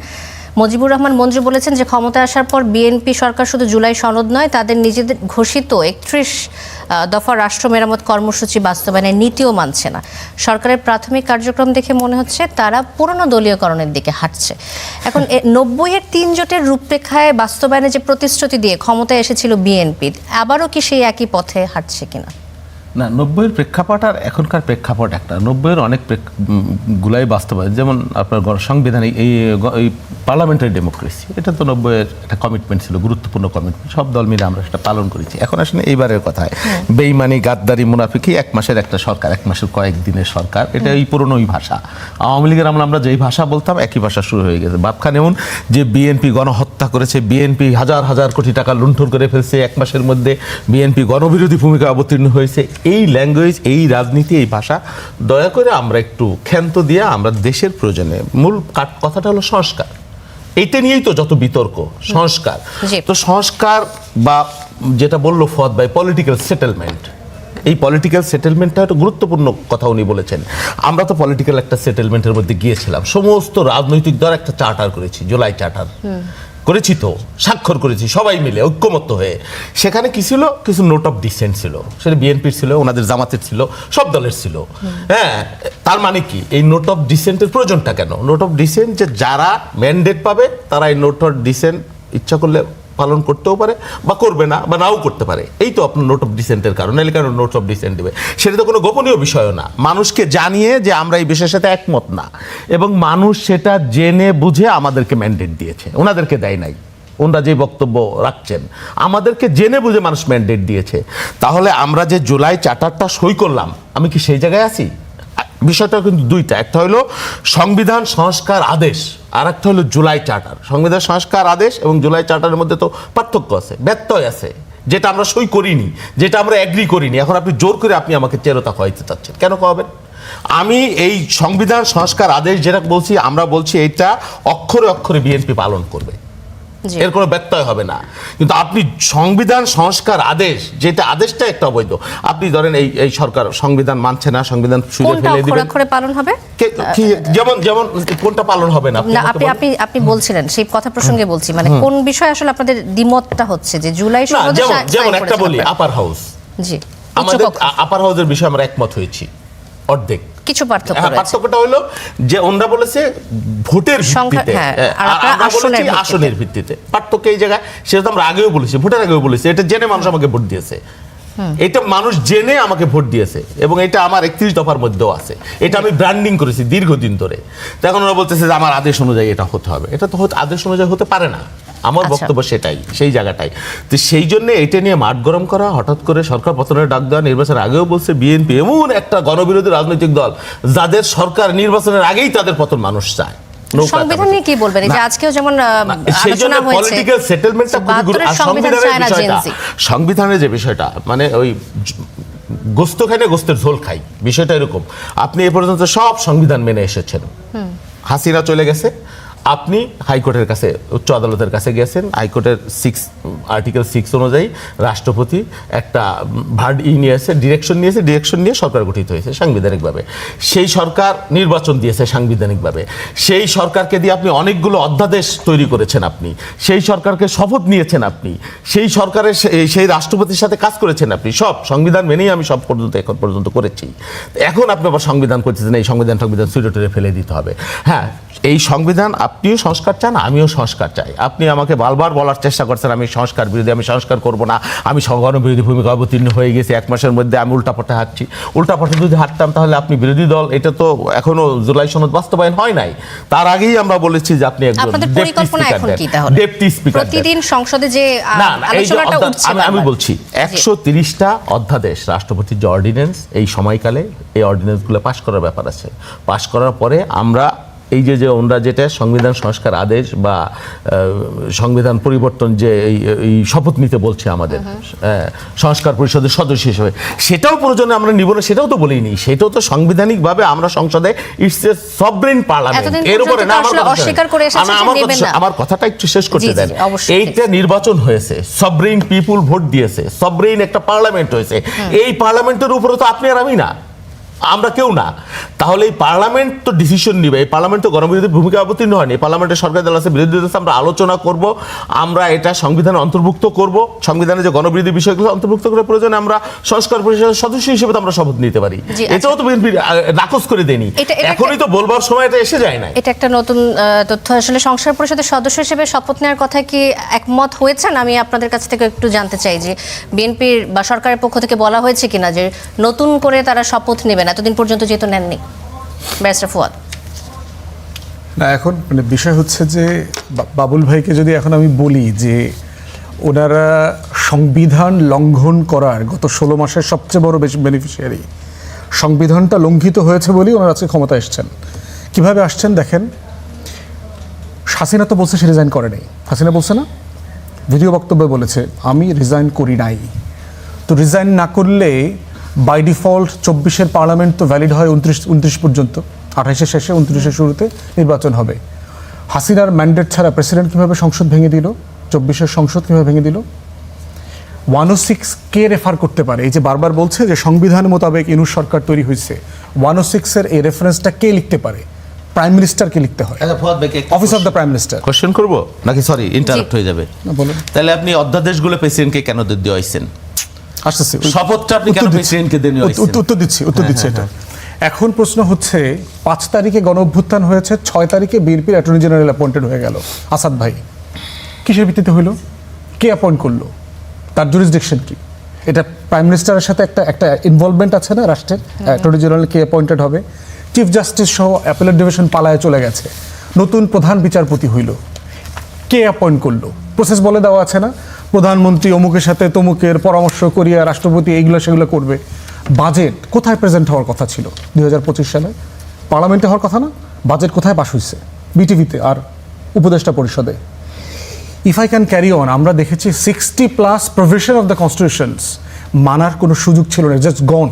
মুজিবুর রহমান মঞ্জু বলেছেন যে ক্ষমতায় আসার পর বিএনপি সরকার শুধু জুলাই সনদ নয়, তাদের নিজেদের ঘোষিত 31 দফা রাষ্ট্র মেরামত কর্মসূচি বাস্তবায়নের নীতিও মানছে না। সরকারের প্রাথমিক কার্যক্রম দেখে মনে হচ্ছে তারা পুরনো দলীয়করণের দিকে হাঁটছে। এখন 90-এর 3 জোটের রূপরেখায় বাস্তবায়নে যে প্রতিশ্রুতি দিয়ে ক্ষমতায় এসেছিল বিএনপি, আবারও কি সেই একই পথে হাঁটছে কিনা? না, 90-এর প্রেক্ষাপট আর এখনকার প্রেক্ষাপট একটা। 90-এর অনেক গুলাই বাস্তবায়ন, যেমন আপনার সংবিধান, এই পার্লামেন্টারি ডেমোক্রেসি, এটা তো 90-এর একটা কমিটমেন্ট ছিল, গুরুত্বপূর্ণ কমিটমেন্ট, সব দল মিলে আমরা সেটা পালন করেছি। এখন আসলে এইবারের কথায় বেইমানি, গাদ্দারি, মুনাফিকি, 1 মাসের একটা সরকার, 1 মাসের কয়েকদিনের সরকার, এটা এই পুরনোই ভাষা। আওয়ামী লীগের আমরা যেই ভাষা বলতাম একই ভাষা শুরু হয়ে গেছে। বাপখান এমন যে বিএনপি গণহত্যা করেছে, বিএনপি হাজার হাজার কোটি টাকা লুণ্ঠন করে ফেলছে, 1 মাসের মধ্যে বিএনপি গণবিরোধী ভূমিকা অবতীর্ণ হয়েছে। এই ল্যাঙ্গুয়েজ, এই রাজনীতি, এই ভাষা দয়া করে আমরা একটু ক্ষান্ত দিয়ে আমরা দেশের প্রয়োজনে, মূল কথাটা হলো সংস্কার। এইটা নিয়েই তো যত বিতর্ক, সংস্কার। তো সংস্কার বা যেটা বললো ফদ ভাই, পলিটিক্যাল সেটেলমেন্ট, এই পলিটিক্যাল সেটেলমেন্টটা একটা গুরুত্বপূর্ণ কথা উনি বলেছেন। আমরা তো পলিটিক্যাল একটা সেটেলমেন্টের মধ্যে গিয়েছিলাম, সমস্ত রাজনৈতিক দল একটা চার্টার করেছি, জুলাই চার্টার করেছি, তো স্বাক্ষর করেছি সবাই মিলে ঐক্যমত্য হয়ে। সেখানে কি ছিল? কিছু নোট অফ ডিসেন্ট ছিল, সেটা বিএনপির ছিল, ওনাদের জামাতের ছিল, সব দলের ছিল। হ্যাঁ, তার মানে কি এই নোট অফ ডিসেন্টের প্রয়োজনটা কেন? নোট অফ ডিসেন্ট যে যারা ম্যান্ডেট পাবে তারা এই নোট অফ ডিসেন্ট ইচ্ছা করলে পালন করতেও পারে বা করবে না বা নাও করতে পারে। এই তো আপনার নোট অফ ডিসেন্টের কারণ। এলে কেন নোট অফ ডিসেন্ট দেবে? সেটা তো কোনো গোপনীয় বিষয়ও না, মানুষকে জানিয়ে যে আমরা এই বিষয়ের সাথে একমত না, এবং মানুষ সেটা জেনে বুঝে আমাদেরকে ম্যান্ডেট দিয়েছে, ওনাদেরকে দেয় নাই। ওনারা যে বক্তব্য রাখছেন, আমাদেরকে জেনে বুঝে মানুষ ম্যান্ডেট দিয়েছে। তাহলে আমরা যে জুলাই চার্টারটা সই করলাম, আমি কি সেই জায়গায় আছি? বিষয়টা কিন্তু দুইটা, একটা হলো সংবিধান সংস্কার আদেশ, আর একটা হলো জুলাই চার্টার। সংবিধান সংস্কার আদেশ এবং জুলাই চার্টারের মধ্যে তো পার্থক্য আছে, ব্যত্যয় আছে, যেটা আমরা সই করিনি, যেটা আমরা এগ্রি করিনি। এখন আপনি জোর করে আপনি আমাকে চেরোতা খাওয়াইতে চাচ্ছেন, কেন খাওয়াবেন? আমি এই সংবিধান সংস্কার আদেশ যেটা বলছি, আমরা বলছি এইটা অক্ষরে অক্ষরে বিএনপি পালন করবে, এর কোনো ব্যত্যয় হবে না। কিন্তু আপনি সংবিধান সংস্কার আদেশ, যেটা আদেশটা একটা অবৈধ, আপনি ধরেন এই সরকার সংবিধান মানছে না, সংবিধান ছুঁড়ে ফেলে দিবেন, অক্ষরে পালন হবে যেমন যেমন কোনটা পালন হবে না? আপনি বলছিলেন সেই কথা প্রসঙ্গে বলছি, মানে কোন বিষয়ে আসলে আপনাদের দ্বিমতটা হচ্ছে? যে জুলাই সনদে যেমন একটা বলি, আপার হাউস, জি, আমাদের আপার হাউসের বিষয়ে আমরা একমত হয়েছি অর্ধেক। কিছু পার্থক্যটা হলো যে ওনরা বলেছে ভোটের ভিত্তিতে, আমরা বলেছি আসনের ভিত্তিতে। পার্থক্য এই জায়গায়, সেটা তো আমরা আগেও বলেছি, ভোটের আগেও বলেছি, এটা জেনে মানুষ আমাকে ভোট দিয়েছে, এটা মানুষ জেনে আমাকে ভোট দিয়েছে, এবং এটা আমার 31 দফার মধ্যেও আছে, এটা আমি ব্র্যান্ডিং করেছি দীর্ঘদিন ধরে। তো এখন ওরা বলতেছে যে আমার আদেশ অনুযায়ী এটা হতে হবে, এটা তো আদেশ অনুযায়ী হতে পারে না। আমার বক্তব্য সেটাই, সেই জায়গাটাই। তো সেই জন্য এটা নিয়ে মাঠ গরম করা, হঠাৎ করে সরকার পতনের ডাক দেওয়া, নির্বাচন আগেও বলছে বিএনপি এমন একটা গণবিরোধী রাজনৈতিক দল যাদের সরকার নির্বাচনের আগেই তাদের পতন মানুষ চায়। সংবিধান নিয়ে কি বলবেন? এই যে আজকেও যেমন আলোচনা হয়েছে পলিটিক্যাল সেটেলমেন্টটা খুবই গুরুত্বপূর্ণ। সংবিধানের যে বিষয়টা, মানে ওই গোস্ত খাই না গোস্তের ঝোল খাই, বিষয়টা এরকম। আপনি এ পর্যন্ত সব সংবিধান মেনে এসেছেন, হাসিনা চলে গেছে, আপনি হাইকোর্টের কাছে, উচ্চ আদালতের কাছে গেছেন, হাইকোর্টের আর্টিকেল 6 অনুযায়ী রাষ্ট্রপতি একটা ডিরেকশন নিয়ে সরকার গঠিত হয়েছে সাংবিধানিকভাবে। সেই সরকার নির্বাচন দিয়েছে সাংবিধানিকভাবে, সেই সরকারকে দিয়ে আপনি অনেকগুলো অধ্যাদেশ তৈরি করেছেন, আপনি সেই সরকারকে শপথ নিয়েছেন, আপনি সেই সরকারের সেই রাষ্ট্রপতির সাথে কাজ করেছেন, আপনি সব সংবিধান মেনেই আমি সব পর্যন্ত এখন পর্যন্ত করেছি। এখন আপনি আবার সংবিধান করতেছেন, এই সংবিধান ছুঁড়ে ফেলে দিতে হবে। হ্যাঁ, এই সংবিধান আপনিও সংস্কার চান, আমিও সংস্কার চাই। আপনি আমাকে বারবার বলার চেষ্টা করছেন আমি সংস্কার বিরোধী, আমি সংস্কার করব না, আমি গণবিরোধী ভূমিকা অবতীর্ণ হয়ে গেছি, 1 মাসের মধ্যে আমি উল্টাপাল্টা হাঁটছি। উল্টাপাল্টা যদি হাঁটতাম তাহলে আপনি বিরোধী দল, এটা তো এখনো জুলাই সনদ বাস্তবায়ন হয় নাই, তার আগেই আমরা বলেছি যে আপনি একজন ডেপুটি স্পিকার প্রতিদিন সংসদে যে আলোচনাটা উঠছে, আমি বলছি 130টা অধ্যাদেশ রাষ্ট্রপতির যে অর্ডিন্যান্স, এই সময়কালে এই অর্ডিন্যান্সগুলো পাশ করার ব্যাপার আছে। পাশ করার পরে আমরা এই যে ওনরা যেটা সংবিধান সংস্কার আদেশ বা সংবিধান পরিবর্তন যে এই শপথ নিতে বলছে আমাদের সংস্কার পরিষদের সদস্য হিসেবে, সেটাও প্রয়োজনে আমরা নিব না, সেটাও তো বলিনি। সেটাও তো সাংবিধানিকভাবে আমরা সংসদে, ইটস এ সভরেন পার্লামেন্ট, এর উপরে না আমার কথাটা একটু শেষ করতে দেন। এইটা নির্বাচন হয়েছে, সভরেন পিপুল ভোট দিয়েছে, সভরেন একটা পার্লামেন্ট হয়েছে, এই পার্লামেন্টের উপরে তো আপনি আর আমি না, আমরা কেউ না, তাহলে এই পার্লামেন্ট তো ডিসিশন নিবে, এই পার্লামেন্ট তো গণবিরোধী ভূমিকা অবতীর্ণ হয়নি, পার্লামেন্টের সরকার দল আছে, বিরোধী দল আছে, আমরা আলোচনা করব, আমরা এটা সংবিধানে অন্তর্ভুক্ত করব, সংবিধানে যে গণবিরোধী বিষয়গুলো অন্তর্ভুক্ত করে প্রয়োজনে আমরা সংস্কার পরিষদের সদস্য হিসেবে তো আমরা শপথ নিতে পারি। এটাও তো বিএনপি নাকচ করে দেয়নি, এখনই তো বলবার সময় এটা এসে যায় না। এটা একটা নতুন তথ্য। আসলে সংস্কার পরিষদের সদস্য হিসেবে শপথ নেওয়ার কথা কি একমত হয়েছেন? আমি আপনাদের কাছ থেকে একটু জানতে চাই যে বিএনপির বা সরকারের পক্ষ থেকে বলা হয়েছে কিনা যে নতুন করে তারা শপথ নেবেন, এতদিন পর্যন্ত যেহেতু নেননি। ব্যারিস্টার ফুয়াদ। না, এখন মানে বিষয় হচ্ছে যে বাবুল ভাইকে যদি এখন আমি বলি যে ওনারা সংবিধান লঙ্ঘন করার গত 16 মাসের সবচেয়ে বড় বেনিফিশিয়ারি, সংবিধানটা লঙ্ঘিত হয়েছে বলেই ওনারা আজকে ক্ষমতা এসছেন। কিভাবে আসছেন দেখেন, হাসিনা তো বলছে সে রিজাইন করে নাই, হাসিনা বলছে না, ভিডিও বক্তব্যে বলেছে আমি রিজাইন করি নাই। তো রিজাইন না করলে বাই ডিফল্ট 24-এর পার্লামেন্ট তো ভ্যালিড হয় 29 পর্যন্ত, 28-এর শেষে 29-এর শুরুতে নির্বাচন হবে। হাসিনার ম্যান্ডেট ছাড়া প্রেসিডেন্ট কীভাবে সংসদ ভেঙে দিল, 24-এর সংসদ কীভাবে ভেঙে দিল? 106 কে রেফার করতে পারে? এই যে বারবার বলছে যে সংবিধান মোতাবেক ইউনূস সরকার তৈরি হয়েছে, 106-এর এই রেফারেন্সটা কে লিখতে পারে? প্রাইম মিনিস্টারকে লিখতে হয়, office of the prime minister. Question করব নাকি সরি ইন্টারাপ্ট হয়ে যাবে? বলুন। তাহলে আপনি অধ্যাদেশগুলো প্রেসিডেন্টকে কেন দেওয়া হয়েছেন? আসতেছি, শপথটা আপনি কেন প্রেসিডেন্টকে দেন? উত্তর দিচ্ছি এটা। এখন প্রশ্ন হচ্ছে 5 তারিখে গণ অভ্যুত্থান হয়েছে, 6 তারিখে বিএনপির অ্যাটর্নি জেনারেল অ্যাপয়েন্টেড হয়ে গেল আসাদ ভাই। কিসের ভিত্তিতে হইল? কে অ্যাপয়েন্ট করলো? তার জুরিসডিকশন কি? এটা প্রাইম মিনিস্টারের সাথে একটা ইনভলভমেন্ট আছে না রাষ্ট্রের? অ্যাটর্নি জেনারেল কে অ্যাপয়েন্টেড হবে? চিফ জাস্টিস সহ অ্যাপেলেট ডিভিশন পালায় চলে গেছে, নতুন প্রধান বিচারপতি হইল, কে অ্যাপয়েন্ট করলো? প্রসেস বলে দেওয়া আছে না, প্রধানমন্ত্রী অমুকের সাথে তমুকের পরামর্শ করিয়া রাষ্ট্রপতি এইগুলো সেগুলো করবে। বাজেট কোথায় প্রেজেন্ট হওয়ার কথা ছিল 2025 সালে? পার্লামেন্টে হওয়ার কথা না? বাজেট কোথায় পাস হয়েছে? বিটিভিতে আর উপদেষ্টা পরিষদে। If I can carry on, আমরা দেখেছি 60+ প্রভিশন অফ দ্য কনস্টিটিউশনস মানার কোনো সুযোগ ছিল না, জাস্ট গন।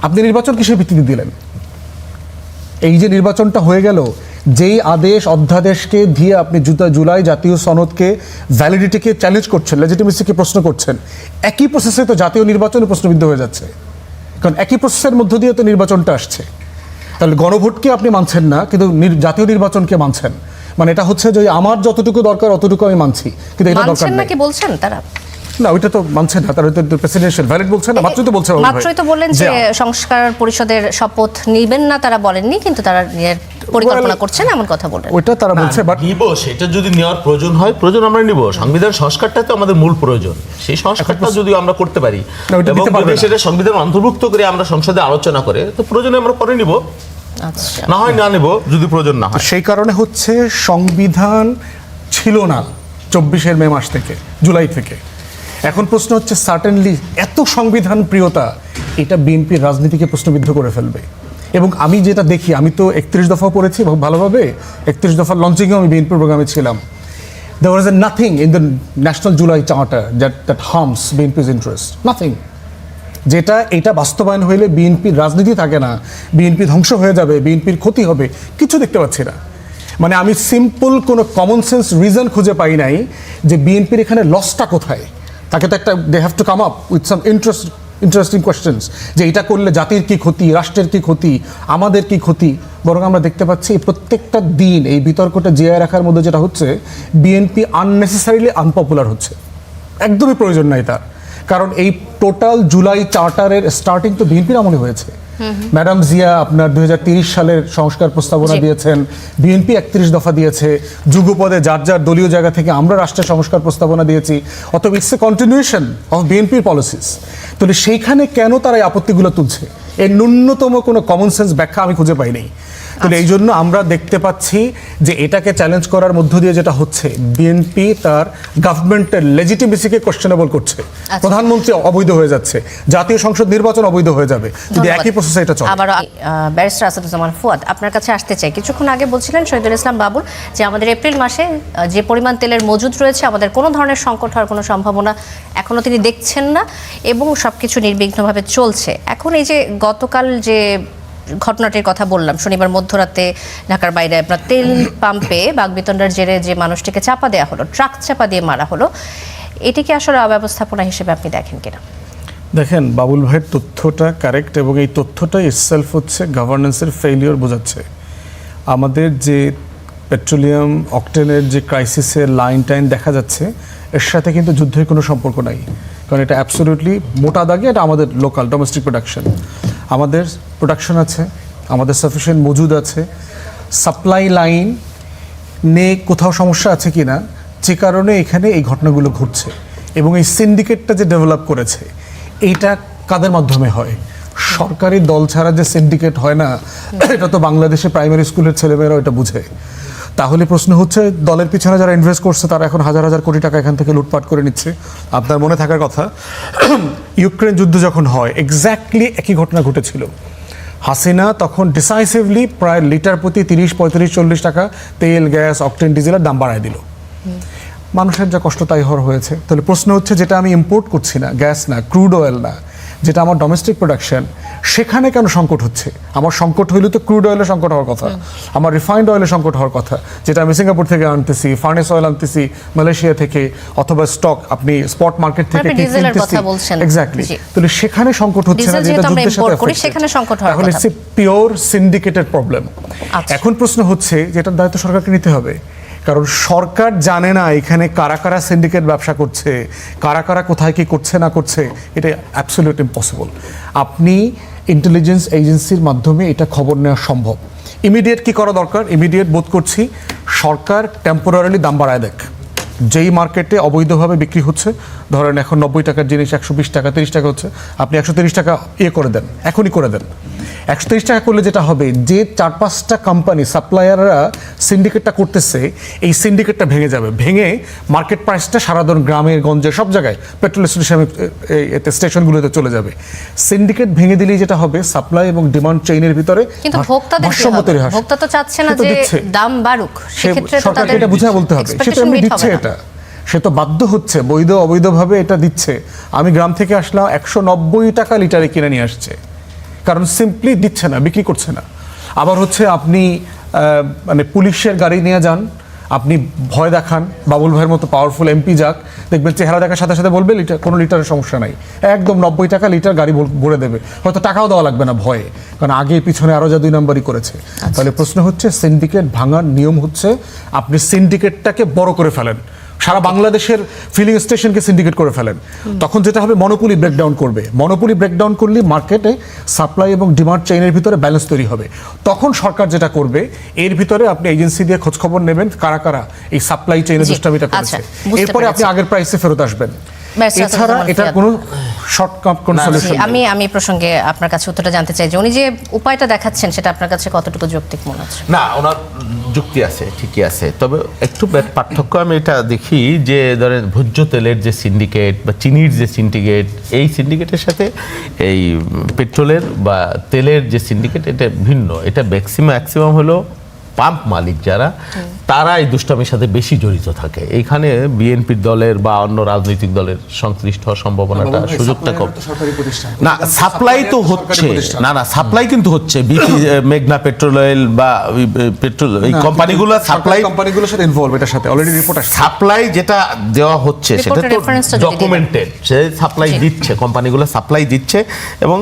আপনি নির্বাচন কিসের ভিত্তিতে দিলেন? এই যে নির্বাচনটা হয়ে গেল, যেই আদেশ অধ্যাদেশকে দিয়ে আপনি জুলাই জাতীয় সনদকে ভ্যালিডিটিকে চ্যালেঞ্জ করছেন, লেজিটিমেসিকে প্রশ্ন করছেন, একই প্রসেসে তো জাতীয় নির্বাচনে প্রশ্নবিদ্ধ হয়ে যাচ্ছে, কারণ একই প্রসেসের মধ্য দিয়ে তো নির্বাচনটা আসছে। তাহলে গণভোটকে আপনি মানছেন না, কিন্তু জাতীয় নির্বাচনকে মানছেন। মানে এটা হচ্ছে যে আমার যতটুকু দরকার অতটুকু আমি মানছি, কিন্তু এটা দরকার নাকি বলছেন তারা? না, ওইটা তো মানছে না, তারা তো প্রেসিডেন্সিয়াল ভ্যালিড বলছে না, মাত্রই তো বলছে। মাত্রই তো বললেন যে সংস্কার পরিষদের শপথ নেবেন না, তারা বলেননি, কিন্তু তারা পরিকল্পনা করছেন এমন কথা বলেন। ওইটা তারা বলছে, বাট নিব, সেটা যদি নেওয়ার প্রয়োজন হয় প্রয়োজন আমরা নিব। সংবিধান সংস্কারটা তো আমাদের মূল প্রয়োজন, সেই সংস্কারটা যদি আমরা করতে পারি এবং যদি সেটা সংবিধান অন্তর্ভুক্ত করে আমরা সংসদে আলোচনা করে, তো প্রয়োজনে আমরা করে নিব, আচ্ছা না হয় না নেব যদি প্রয়োজন না হয়। সেই কারণে হচ্ছে সংবিধান ছিল না 24-এর মে মাস থেকে, জুলাই থেকে। এখন প্রশ্ন হচ্ছে সার্টেনলি এত সংবিধান প্রিয়তা এটা বিএনপির রাজনীতিকে প্রশ্নবিদ্ধ করে ফেলবে। এবং আমি যেটা দেখি, আমি তো 31 দফা পড়েছি ভালোভাবে, 31 দফার লঞ্চিংয়ে আমি বিএনপির প্রোগ্রামে ছিলাম। There was nothing in the National July Charter that harms BNP's interest. Nothing. যেটা এটা বাস্তবায়ন হইলে বিএনপির রাজনীতি থাকে না, বিএনপি ধ্বংস হয়ে যাবে, বিএনপির ক্ষতি হবে, কিছু দেখতে পাচ্ছি না। মানে আমি সিম্পল কোনো কমন সেন্স রিজন খুঁজে পাই নাই যে বিএনপির এখানে লসটা কোথায়। তাকে তো একটা they have to come up with some interesting questions, যে এটা করলে জাতির কি ক্ষতি, রাষ্ট্রের কি ক্ষতি, আমাদের কি ক্ষতি। বরং আমরা দেখতে পাচ্ছি প্রত্যেকটা দিন এই বিতর্কটা জিয়ায় রাখার মধ্যে যেটা হচ্ছে, বিএনপি আননেসেসারিলি আনপপুলার হচ্ছে, একদমই প্রয়োজন নাই তার। কারণ এই টোটাল জুলাই চার্টারের স্টার্টিং তো বিএনপির আমলে হয়েছে। ম্যাডাম জিয়া আপনার 2030 সালের সংস্কার প্রস্তাবনা দিয়েছেন, বিএনপি 31 দফা দিয়েছে, যুগপদে যার যার দলীয় জায়গা থেকে আমরা রাষ্ট্রের সংস্কার প্রস্তাবনা দিয়েছি। অতএব ইটস এ কন্টিনিউশন অফ বিএনপির পলিসিস। তাহলে সেইখানে কেন তারা এই আপত্তিগুলো তুলছে, এর ন্যূনতম কোনো কমন সেন্স ব্যাখ্যা আমি খুঁজে পাইনি। তাহলে এই জন্য আমরা দেখতে পাচ্ছি যে এটাকে চ্যালেঞ্জ করার মধ্য দিয়ে যেটা হচ্ছে, বিএনপি তার গভর্নমেন্টের লেজিটিমেসিকে কোশ্চেনেবল করছে। প্রধানমন্ত্রী অবৈধ হয়ে যাচ্ছে, জাতীয় সংসদ নির্বাচন অবৈধ হয়ে যাবে যদি একই প্রসেসে এটা চলে। আবার ব্যারিস্টার আসাদুজ্জামান ফুয়াদ, আপনার কাছে আসতে চাই। কিছুক্ষণ আগে বলছিলেন শহীদুল ইসলাম বাবুল যে আমাদের এপ্রিল মাসে যে পরিমাণ তেলের মজুদ রয়েছে, আমাদের কোনো ধরনের সংকট হওয়ার কোনো সম্ভাবনা এখনো তিনি দেখছেন না এবং সবকিছু নির্বিঘ্নভাবে চলছে। এখন এই যে গতকাল যে ঘটনাটির কথা বললাম, শনিবার মধ্যরাতে ঢাকার বাইরে আপনার তেল পাম্পে বাগবিতণ্ডার জেরে যে মানুষটিকে চাপা দেওয়া হলো, ট্রাক চাপা দিয়ে মারা হলো, এটিকে আসলে অব্যবস্থাপনা হিসেবে আপনি দেখেন কিনা? দেখেন, বাবুল ভাইয়ের তথ্যটা কারেক্ট এবং এই তথ্যটা ইটসেলফ হচ্ছে গভর্নেন্সের ফেলিওর বোঝাচ্ছে। আমাদের যে পেট্রোলিয়াম অকটেনের যে ক্রাইসিসের লাইন টাইন দেখা যাচ্ছে, এর সাথে কিন্তু যুদ্ধের কোনো সম্পর্ক নাই, কারণ এটা অ্যাবসলিউটলি মোটা দাগে এটা আমাদের লোকাল ডোমেস্টিক প্রোডাকশন। আমাদের প্রোডাকশন আছে, আমাদের সাফিসিয়েন্ট মজুদ আছে, সাপ্লাই লাইন নিয়ে কোথাও সমস্যা আছে কি না, যে কারণে এখানে এই ঘটনাগুলো ঘটছে। এবং এই সিন্ডিকেটটা যে ডেভেলপ করেছে, এইটা কাদের মাধ্যমে হয়? সরকারি দল ছাড়া যে সিন্ডিকেট হয় না, এটা তো বাংলাদেশে প্রাইমারি স্কুলের ছেলেমেয়েরা এটা বুঝে। তাহলে প্রশ্ন হচ্ছে, দলের পিছনে যারা ইনভেস্ট করছে তারা এখন হাজার হাজার কোটি টাকা এখান থেকে লুটপাট করে নিচ্ছে। আপনার মনে থাকার কথা, ইউক্রেন যুদ্ধ যখন হয় এক্স্যাক্টলি একই ঘটনা ঘটেছিল। হাসিনা তখন ডিসাইসিভলি প্রায় লিটার প্রতি 30, 35, 40 টাকা তেল, গ্যাস, অকটেন, ডিজেলের দাম বাড়ায় দিল। মানুষের যা কষ্ট তাই হয়েছে। তাহলে প্রশ্ন হচ্ছে, যেটা আমি ইম্পোর্ট করছি না, গ্যাস না, ক্রুড অয়েল না, যেটা আমার ডোমেস্টিক প্রোডাকশন, সেখানে কেন সংকট হচ্ছে? আমার সংকট হইলে তো ক্রুড অয়েলের সংকট হওয়ার কথা, আমার রিফাইন্ড অয়েলের সংকট হওয়ার কথা, যেটা আমি সিঙ্গাপুর থেকে আনতেছি, ফার্নেস অয়েল আনতেছি মালয়েশিয়া থেকে, অথবা স্টক আপনি স্পট মার্কেট থেকে কিনতেছি। এক্স্যাক্টলি। তাহলে সেখানে সংকট হচ্ছে না, যেটা যুদ্ধের সাথে সেখানে সংকট হওয়ার কথা। তাহলে it's a pure syndicated problem. এখন প্রশ্ন হচ্ছে, যেটার দায়িত্ব সরকারকে নিতে হবে, কারণ সরকার জানে না এখানে কারা কারা সিন্ডিকেট ব্যবসা করছে, কারা কারা কোথায় কি করছে না করছে, এটা অ্যাবসলিউট ইম্পসিবল। আপনি ইন্টেলিজেন্স এজেন্সির মাধ্যমে এটা খবর নেওয়া সম্ভব। ইমিডিয়েট কি করা দরকার? ইমিডিয়েট বোধ করছি সরকার টেম্পোরারিলি দাম বাড়ায় দেখ। যেই মার্কেটে অবৈধভাবে বিক্রি হচ্ছে, ধরেন এখন 90 টাকার জিনিস 120 টাকা, 30 টাকা হচ্ছে, আপনি 130 টাকা করে দেন, এখনই করে দেন। 130 টাকা করলে যেটা হবে, যে 4-5টা কোম্পানি সাপ্লায়াররা সিন্ডিকেটটা করতেছে, এই সিন্ডিকেটটা ভেঙে যাবে। ভেঙে মার্কেট প্রাইসটা সারা গ্রামে গঞ্জে সব জায়গায় পেট্রোল স্টেশনগুলোতে চলে যাবে। সিন্ডিকেট ভেঙে দিলেই যেটা হবে, সাপ্লাই এবং ডিমান্ড চেইনের ভিতরে ভারসাম্য তৈরি হয়। ভোক্তা তো চাচ্ছে না যে দাম বাড়ুক, সেক্ষেত্রে সরকারকে এটা বুঝে বলতে হবে। সে তো এমনি দিচ্ছে, এটা সে তো বাধ্য হচ্ছে, বৈধ অবৈধভাবে এটা দিচ্ছে। আমি গ্রাম থেকে আসলাম, 190 টাকা লিটারে কিনে নিয়ে আসছে, কারণ সিম্পলি দিচ্ছে না, বিক্রি করছে না। আবার হচ্ছে আপনি মানে পুলিশের গাড়ি নিয়ে যান, আপনি ভয় দেখান, বাবুল ভাইয়ের মতো পাওয়ারফুল এমপি যাক, দেখবেন চেহারা দেখার সাথে সাথে বলবে লিটার, কোনো লিটারের সমস্যা নাই, একদম 90 টাকা লিটার গাড়ি ভরে দেবে, হয়তো টাকাও দেওয়া লাগবে না ভয়ে, কারণ আগে পিছনে আরও যা 2 নম্বরই করেছে। তাহলে প্রশ্ন হচ্ছে, সিন্ডিকেট ভাঙার নিয়ম হচ্ছে আপনি সিন্ডিকেটটাকে বড় করে ফেলেন, সারা বাংলাদেশের ফিলিং স্টেশনকে সিন্ডিকেট করে ফেলেন। তখন যেটা হবে, মনোপলি ব্রেকডাউন করবে। মনোপলি ব্রেকডাউন করলে মার্কেটে সাপ্লাই এবং ডিমান্ড চেইনের ভিতরে ব্যালেন্স তৈরি হবে। তখন সরকার যেটা করবে, এর ভিতরে আপনি এজেন্সি দিয়ে খোঁজ খবর নেবেন কারা কারা এই সাপ্লাই চেইনের দুষ্টামিটা করেছে, এরপরে আপনি আগের প্রাইসে ফেরত আসবেন। এছাড়া এটার কোনো শর্টকাট কোনো সলিউশন নেই। আমি প্রসঙ্গে আপনার কাছে উত্তরটা জানতে চাই যে উনি যে উপায়টা দেখাচ্ছেন, সেটা আপনার কাছে কতটুকু যৌক্তিক মনে হচ্ছে? না, ওনার যুক্তি আছে, ঠিকই আছে, তবে একটু পার্থক্য আমি এটা দেখি যে, ধরেন ভোজ্য তেলের যে সিন্ডিকেট বা চিনির যে সিন্ডিকেট, এই সিন্ডিকেটের সাথে এই পেট্রোলের বা তেলের যে সিন্ডিকেট, এটা ভিন্ন। এটা ম্যাক্সিমাম হলো পাম্প মালিক যারা, তারা এই দুষ্টামির সাথে বেশি জড়িত থাকে। এইখানে বিএনপির দলের বা অন্য রাজনৈতিক দলের সংশ্লিষ্ট হওয়ার সম্ভাবনাটা, সুযোগটা কম। না, সাপ্লাই তো হচ্ছে, না সাপ্লাই কিন্তু হচ্ছে, মেঘনা পেট্রোল অয়েল বা পেট্রোল এই কোম্পানিগুলো, সাপ্লাই কোম্পানিগুলোর সাথে ইনভলভ, এটার সাথে অলরেডি রিপোর্ট আসছে। সাপ্লাই যেটা দেওয়া হচ্ছে সেটা তো ডকুমেন্টেড, সে সাপ্লাই দিচ্ছে, কোম্পানিগুলো সাপ্লাই দিচ্ছে, এবং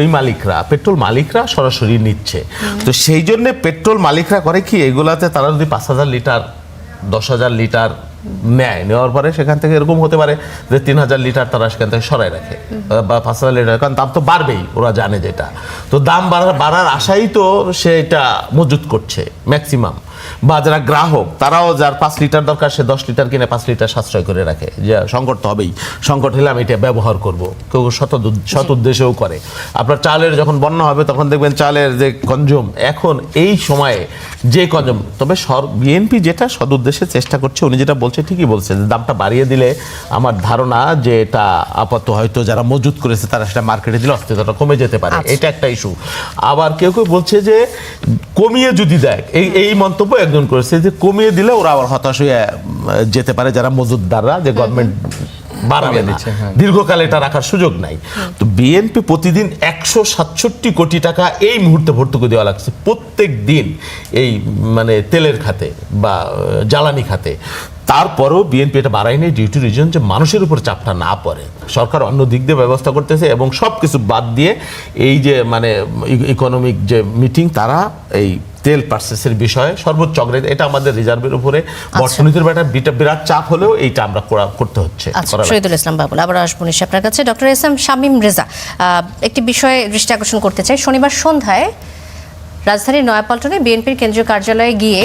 এই মালিকরা, পেট্রোল মালিকরা সরাসরি নিচ্ছে। তো সেই জন্য পেট্রোল মালিকরা করে কি, এগুলাতে তারা যদি 5,000 লিটার 10,000 লিটার নেওয়ার পরে সেখান থেকে এরকম হতে পারে যে 3,000 লিটার তারা সেখান থেকে সরাই রাখে, বা 5,000 লিটার, কারণ দাম তো বাড়বেই, ওরা জানে যেটা। তো দাম বাড়ার আশাই তো সে এটা মজুত করছে ম্যাক্সিমাম। বা যারা গ্রাহক, তারাও যার 5 লিটার দরকার, সে 10 লিটার কিনে 5 লিটার সাশ্রয় করে রাখে, যে সংকট তো হবেই, সংকট হলে আমি এটা ব্যবহার করব। কেউ শত উদ্দেশ্যেও করে। আপনার চালের যখন বন্যা হবে, তখন দেখবেন চালের যে কনজুম, এখন এই সময়ে যে কনজুম, তবে বিএনপি যেটা সদ উদ্দেশ্যে চেষ্টা করছে, উনি যেটা বলছে ঠিকই বলছে, যে দামটা বাড়িয়ে দিলে আমার ধারণা যে এটা আপাতত হয়তো যারা মজুত করেছে তারা সেটা মার্কেটে দিলে অস্থিরতা কমে যেতে পারে, এটা একটা ইস্যু। আবার কেউ কেউ বলছে যে কমিয়ে যদি দেয়, এই মন্তব্য একজন করেছে যে কমিয়ে দিলে ওরা আবার হতাশ হয়ে যেতে পারে, যারা মজুতদাররা, যে গভর্নমেন্ট বাড়াবে না, দিচ্ছে, হ্যাঁ। দীর্ঘকাল এটা রাখার সুযোগ নাই। তো বিএনপি প্রতিদিন 167 কোটি টাকা এই মুহূর্তে ভর্তুকি দেওয়া লাগছে প্রত্যেক দিন, এই মানে তেলের খাতে বা জ্বালানি খাতে। তারপরেও বিএনপি এটা বাড়ায়নি ডিউ টু রিজন যে মানুষের উপর চাপটা না পড়ে। সরকার অন্য দিক দিয়ে ব্যবস্থা করতেছে এবং সব কিছু বাদ দিয়ে এই যে মানে ইকোনমিক যে মিটিং, তারা এই তেল পার্সেসের বিষয়ে সর্বোচ্চ অগ্রাধিকার, এটা আমাদের রিজার্ভের উপরে অর্থনীতির একটা বিরাট চাপ হলেও এইটা আমরা করতে হচ্ছে। আচ্ছা, শহীদুল ইসলাম বাবুল, আবার আসবো নিশ্চয় আপনার কাছে। Doctor S M Shamim Reza, একটি বিষয়ে দৃষ্টি আকর্ষণ করতে চাই। শনিবার সন্ধ্যায় রাজধানীর নয়াপল্টনে বিএনপির কেন্দ্রীয় কার্যালয়ে গিয়ে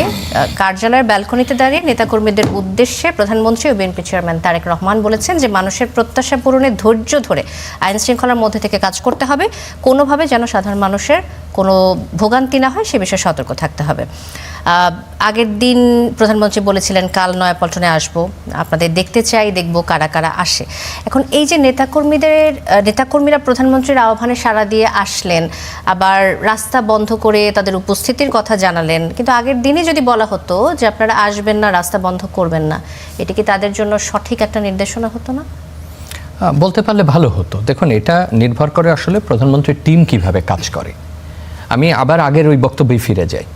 কার্যালয়ের ব্যালকনিতে দাঁড়িয়ে নেতাকর্মীদের উদ্দেশ্যে প্রধানমন্ত্রী ও বিএনপি চেয়ারম্যান তারেক রহমান বলেছেন যে মানুষের প্রত্যাশা পূরণে ধৈর্য ধরে আইন শৃঙ্খলার মধ্যে থেকে কাজ করতে হবে, কোনোভাবে যেন সাধারণ মানুষের কোনো ভোগান্তি না হয় সে বিষয়ে সতর্ক থাকতে হবে। আগের দিন প্রধানমন্ত্রী বলেছিলেন কাল নয়াপল্টনে আসবো, আপনাদের দেখতে চাই, দেখব কারা কারা আসে। এখন এই যে নেতাকর্মীরা প্রধানমন্ত্রীর আহ্বানে সাড়া দিয়ে আসলেন, আবার রাস্তা বন্ধ করে তাদের উপস্থিতির কথা জানালেন, কিন্তু আগের দিনই যদি বলা হতো যে আপনারা আসবেন না, রাস্তা বন্ধ করবেন না, এটা কি তাদের জন্য সঠিক একটা নির্দেশনা হতো না? বলতে পারলে ভালো হতো। দেখুন, এটা নির্ভর করে আসলে প্রধানমন্ত্রীর টিম কিভাবে কাজ করে। আমি আবার আগের ওই বক্তব্যে ফিরে যাই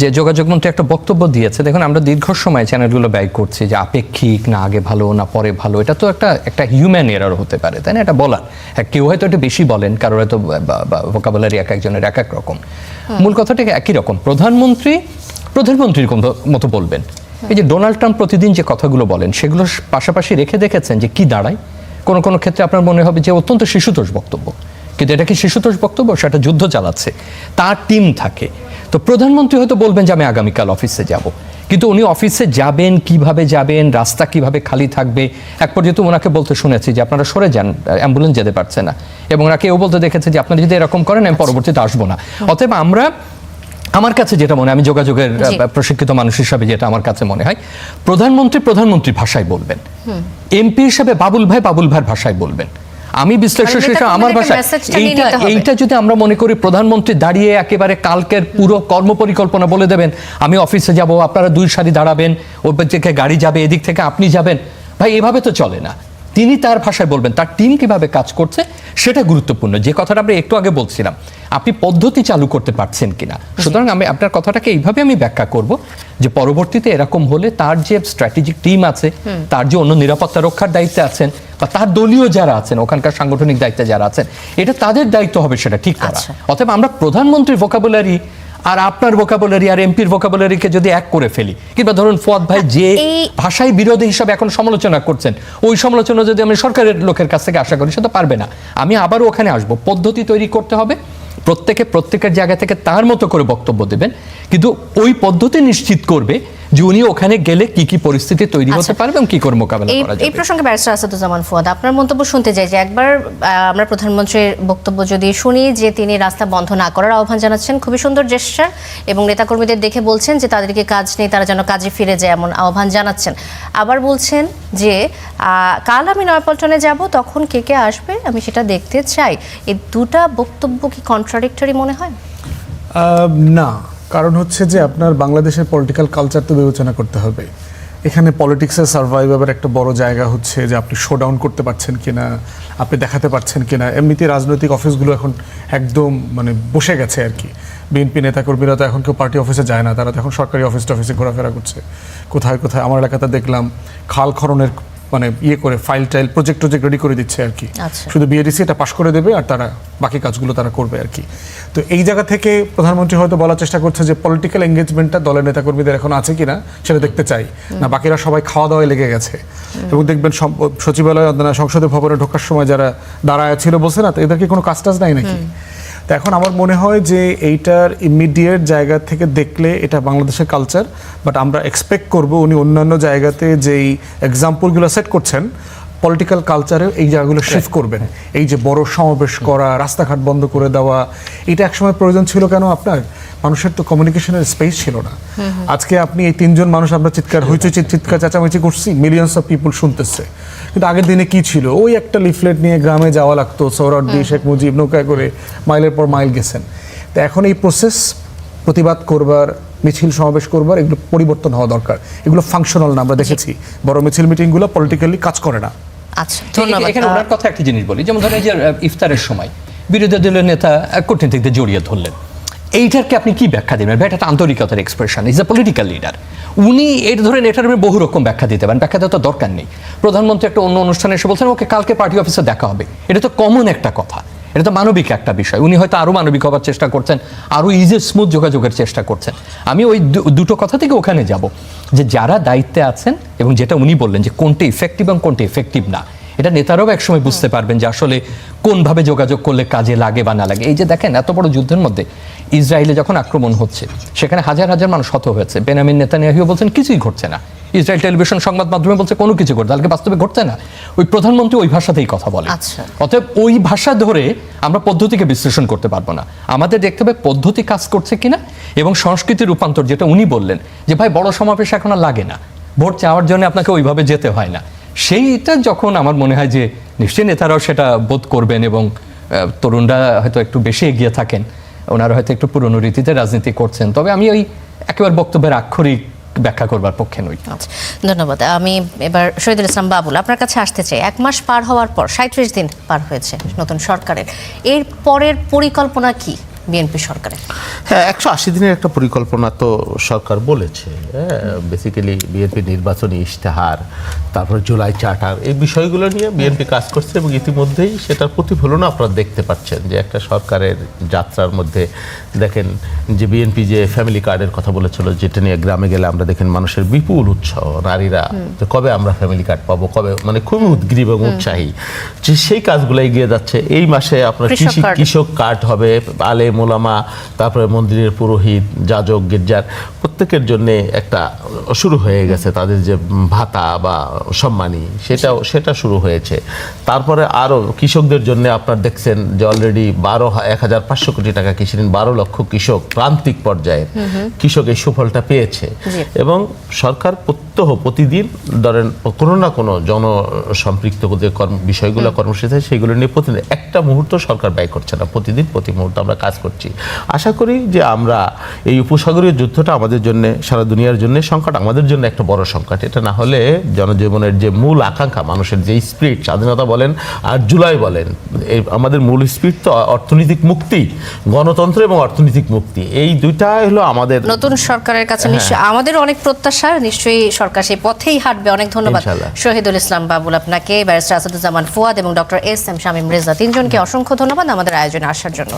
যে যোগাযোগ মন্ত্রী একটা বক্তব্য দিয়েছে। দেখুন, আমরা দীর্ঘ সময় চ্যানেলগুলো ব্যয় করছি যে আপেক্ষিক, না আগে ভালো না পরে ভালো, এটা তো একটা হিউম্যান এরার হতে পারে, তাই না? এটা বলার কেউ হয়তো একটু বেশি বলেন, কারোর হয়তো ভোকাবুলারি এক একজনের এক এক রকম। মূল কথাটা একই রকম, প্রধানমন্ত্রীর মতো বলবেন। এই যে ডোনাল্ড ট্রাম্প প্রতিদিন যে কথাগুলো বলেন সেগুলো পাশাপাশি রেখে দেখেছেন যে কি দাঁড়ায়। কোনো ক্ষেত্রে আপনার মনে হবে যে অত্যন্ত শিশুতোষ বক্তব্য, কিন্তু এটা কি শিশুতোষ বক্তব্য? সেটা যুদ্ধ চালাচ্ছে, তার টিম থাকে। তো প্রধানমন্ত্রী হয়তো বলবেন যে আমি আগামীকাল অফিসে যাব, কিন্তু উনি অফিসে যাবেন কিভাবে যাবেন, রাস্তা কিভাবে খালি থাকবে। এক পর্যন্ত ওনাকে বলতে শুনেছি যে আপনারা সরে যান, অ্যাম্বুলেন্স যেতে পারছে না, এবং ওনাকে এও বলতে দেখেছে যে আপনারা যদি এরকম করেন আমি পরবর্তীতে আসবো না। অতএব আমার কাছে যেটা মনে হয়, আমি যোগাযোগের প্রশিক্ষিত মানুষ হিসাবে যেটা আমার কাছে মনে হয়, প্রধানমন্ত্রীর ভাষায় বলবেন, এমপি হিসাবে বাবুল ভাইয়ের ভাষায় বলবেন, আমি বিশ্লেষক হিসেবে আমার ভাষায়। এইটা যদি আমরা মনে করি প্রধানমন্ত্রী দাঁড়িয়ে একেবারে কালকের পুরো কর্মপরিকল্পনা বলে দেবেন, আমি অফিসে যাব, আপনারা দুই সারি দাঁড়াবেন, ওর থেকে গাড়ি যাবে, এদিক থেকে আপনি যাবেন, ভাই এভাবে তো চলে না। তিনি তার ভাষায় বলবেন, তার টিম কিভাবে কাজ করছে সেটা গুরুত্বপূর্ণ। যে কথাটা আমরা একটু আগে বলছিলাম, আপনি পদ্ধতি চালু করতে পারছেন কিনা। সুতরাং আমি আপনার কথাটাকে এইভাবে আমি ব্যাখ্যা করব যে পরবর্তীতে এরকম হলে তার যে স্ট্র্যাটেজিক টিম আছে, তার যে অন্য নিরাপত্তা রক্ষার দায়িত্বে আছেন, বা তার দলীয় যারা আছেন, ওখানকার সাংগঠনিক দায়িত্বে যারা আছেন, এটা তাদের দায়িত্ব হবে সেটা ঠিক করা। অতএব আমরা প্রধানমন্ত্রীর ভোকাবুলারি আর আপনার ভোকাবুলারি আর এমপির ভোকাবুলারিকে যদি এক করে ফেলি, কিংবা ধরুন ফুয়াদ ভাই যে ভাষায় বিরোধী হিসাবে এখন সমালোচনা করছেন, ওই সমালোচনা যদি আমি সরকারের লোকের কাছ থেকে আশা করি, সেটা পারবে না। আমি আবারও ওখানে আসবো, পদ্ধতি তৈরি করতে হবে, প্রত্যেকের জায়গা থেকে তার মতো করে বক্তব্য দেবেন, কিন্তু ওই পদ্ধতি নিশ্চিত করবে যে উনি ওখানে গেলে কি কি পরিস্থিতি তৈরি হতে পারবে এবং কি করে মোকাবেলা করা যাবে। এই প্রসঙ্গে ব্যারিস্টার আসাদুজ্জামান ফুয়াদ, আপনার মন্তব্য শুনতে চাই যে একবার আমরা প্রধানমন্ত্রীর বক্তব্য যদি শুনি যে তিনি রাস্তা বন্ধ না করার আহ্বান জানাচ্ছেন, খুবই সুন্দর জেস্চার, এবং নেতাকর্মীদের দেখে বলছেন যে তাদেরকে কাজ নেই, তারা যেন কাজে ফিরে যায়, এমন আহ্বান জানাচ্ছেন। আবার বলছেন যে কাল আমি নয়াপল্টনে যাব, তখন কে কে আসবে আমি সেটা দেখতে চাই। এই দুটা বক্তব্য কি কন্ট্রাডিক্টরি মনে হয়? না, কারণ হচ্ছে যে আপনার বাংলাদেশের পলিটিক্যাল কালচার তো বিবেচনা করতে হবে। এখানে পলিটিক্সের সার্ভাইভারের একটা বড় জায়গা হচ্ছে যে আপনি শোডাউন করতে পারছেন কিনা, আপনি দেখাতে পারছেন কিনা। এমনিতে রাজনৈতিক অফিসগুলো এখন একদম মানে বসে গেছে আর কি। বিএনপি নেতাকর্মীরা তো এখন কেউ পার্টি অফিসে যায় না, তারা তো এখন সরকারি অফিসে ঘোরাফেরা করছে। কোথায় আমার এলাকাতে দেখলাম খাল খননের মানে করে ফাইল টাইল প্রজেক্ট রেডি করে দিচ্ছে আর কি। শুধু বিএডিসি এটা পাশ করে দেবে আর তারা বাকি কাজগুলো তারা করবে আর কি। তো এই জায়গা থেকে প্রধানমন্ত্রী হয়তো বলার চেষ্টা করছে যে পলিটিক্যাল এঙ্গেজমেন্টটা দলের নেতাকর্মীদের এখন আছে কিনা সেটা দেখতে চাই, না বাকিরা সবাই খাওয়া দাওয়ায় লেগে গেছে। এবং দেখবেন সচিবালয় সংসদীয় ভবনে ঢোকার সময় যারা দাঁড়ায় ছিল বলছে না, তো এদের কি কোনো কাজ টাজ নাই নাকি? তো এখন আমার মনে হয় যে এইটার ইমিডিয়েট জায়গা থেকে দেখলে এটা বাংলাদেশের কালচার, বাট আমরা এক্সপেক্ট করব উনি অন্যান্য জায়গাতে যেই এক্সাম্পলগুলো সেট করছেন পলিটিক্যাল কালচারে এই জায়গাগুলো শিফট করবেন। এই যে বড় সমাবেশ করা, রাস্তাঘাট বন্ধ করে দেওয়া, এটা একসময় প্রয়োজন ছিল কেন? আপনার মানুষের তো কমিউনিকেশনের স্পেস ছিল না। আজকে আপনি এই তিনজন মানুষ আমরা চিৎকার চেঁচামেচি করছি, মিলিয়নস অফ পিপুল শুনতেছে। কিন্তু আগের দিনে কি ছিল? ওই একটা লিফলেট নিয়ে গ্রামে যাওয়া লাগতো, সৌরার্দি শেখ মুজিব নৌকায় করে মাইলের পর মাইল গেছেন। তো এখন এই প্রসেস প্রতিবাদ করবার, মিছিল সমাবেশ করবার, এগুলো পরিবর্তন হওয়া দরকার। এগুলো ফাংশনাল না, আমরা দেখেছি বড় মিছিল মিটিংগুলো পলিটিক্যালি কাজ করে না। আচ্ছা, ধন্যবাদ। এখানে ওনার কথা একটা জিনিস বলি, যেমন ধরেন এই যে ইফতারের সময় বিরোধী দলের নেতা কূটনীতিকদের জড়িয়ে ধরলেন, এইটাকে আপনি কি ব্যাখ্যা দেবেন? এটা একটা আন্তরিকতার expression, is a political leader. উনি এটার বহু রকম ব্যাখ্যা দিতে পারেন, ব্যাখ্যা দেওয়ার তো দরকার নেই। প্রধানমন্ত্রী একটা অন্য অনুষ্ঠানে এসে বলছেন ওকে কালকে পার্টি অফিসে দেখা হবে, এটা তো কমন একটা কথা, এটা তো মানবিক একটা বিষয়। উনি হয়তো আরো মানবিক হবার চেষ্টা করছেন, আরো ইজি স্মুথ যোগাযোগের চেষ্টা করছেন। আমি ওই দুটো কথা থেকে ওখানে যাব যে যারা দায়িত্বে আছেন এবং যেটা উনি বললেন যে কোনটা ইফেক্টিভ এবং কোনটা ইফেক্টিভ না, এটা নেতারাও একসময় বুঝতে পারবেন যে আসলে কোনভাবে যোগাযোগ করলে কাজে লাগে বা না লাগে। এই যে দেখেন এত বড় যুদ্ধের মধ্যে ইসরায়েলে যখন আক্রমণ হচ্ছে সেখানে হাজার হাজার মানুষ হত হয়েছে, বেনিয়ামিন নেতানিয়াহু বলছেন কিছুই ঘটছে না, ইসরায়েল টেলিভিশন সংবাদ মাধ্যমে বলছে কোনো কিছু ঘটছে, তাহলে বাস্তবে ঘটছে না। ওই প্রধানমন্ত্রী ওই ভাষাতেই কথা বলে। অতএব ওই ভাষা ধরে আমরা পদ্ধতিকে বিশ্লেষণ করতে পারবো না, আমাদের দেখতে হবে পদ্ধতি কাজ করছে কিনা এবং সংস্কৃতির রূপান্তর, যেটা উনি বললেন যে ভাই বড় সমাবেশ এখন আর লাগে না, ভোট চাওয়ার জন্য আপনাকে ওইভাবে যেতে হয় না, সেইটা যখন আমার মনে হয় যে নিশ্চয়ই নেতারাও সেটা বোধ করবেন এবং তরুণরা হয়তো একটু বেশি এগিয়ে থাকেন, ওনারা হয়তো একটু পুরনো রীতিতে রাজনীতি করছেন, তবে আমি ওই একেবারে বক্তব্যের আক্ষরিক ব্যাখ্যা করবার পক্ষে নই। ধন্যবাদ। আমি এবার শহীদুল ইসলাম বাবুল আপনার কাছে আসতে চাই। 1 মাস পার হওয়ার পর 37 দিন পার হয়েছে নতুন সরকারের, এর পরের পরিকল্পনা কি বিএনপি সরকারের? হ্যাঁ, 180 দিনের একটা পরিকল্পনা তো সরকার বলেছে। বেসিক্যালি বিএনপি নির্বাচনী ইশতেহার, তারপর জুলাই চার্টার, এই বিষয়গুলো নিয়ে বিএনপি কাজ করছে এবং ইতিমধ্যেই সেটার প্রতিফলনও আপনারা দেখতে পাচ্ছেন যে একটা সরকারের যাত্রার মধ্যে দেখেন যে বিএনপি যে ফ্যামিলি কার্ডের কথা বলেছিল, যেটা নিয়ে গ্রামে গেলে আমরা দেখেন মানুষের বিপুল উৎসাহ, নারীরা যে কবে আমরা ফ্যামিলি কার্ড পাবো, কবে, মানে খুবই উদ্গ্রীব এবং উৎসাহী, যে সেই কাজগুলো এগিয়ে যাচ্ছে। এই মাসে আপনার কৃষক কার্ড হবে, আলে মোলামা, তারপরে মন্দিরের পুরোহিত, যাজক, গির্জার প্রত্যেকের জন্য একটা শুরু হয়ে গেছে, তাদের যে ভাতা বা সম্মানী সেটা শুরু হয়েছে। তারপরে আরও কৃষকদের জন্য আপনার দেখছেন যে অলরেডি 1,500 কোটি টাকা কৃষি ঋণ, 12 লক্ষ কৃষক প্রান্তিক পর্যায়ে কৃষক এই সুফলটা পেয়েছে। এবং সরকার প্রতিদিন ধরেন কোনো না কোনো জনসম্পৃক্ত যে বিষয়গুলো কর্মসূচি সেগুলো নিয়ে প্রতিদিন একটা মুহূর্ত সরকার ব্যয় করছে না, প্রতিদিন প্রতি মুহূর্ত আমরা কাজ করছি। আশা করি যে আমরা এই উপসাগরীয় যুদ্ধটা আমাদের জন্য, সারা দুনিয়ার জন্য সংকট, আমাদের জন্য একটা বড় সংকট। এটা না হলে জনজীবনের যে মূল আকাঙ্ক্ষা, মানুষের যে স্পিরিট, স্বাধীনতা বলেন আর জুলাই বলেন, এই আমাদের মূল স্পিরিট তো অর্থনৈতিক মুক্তি, গণতন্ত্র এবং অর্থনৈতিক মুক্তি, এই দুইটাই হলো আমাদের নতুন সরকারের কাছে। নিশ্চয়ই আমাদের অনেক প্রত্যাশা, নিশ্চয়ই সরকার সেই পথেই হাঁটবে। অনেক ধন্যবাদ শহীদুল ইসলাম বাবুল আপনাকে, ব্যারিস্টার আসাদুজ্জামান ফুয়াদ এবং doctor S M Shamim Reza, তিনজনকে অসংখ্য ধন্যবাদ আমাদের আয়োজনে আসার জন্য।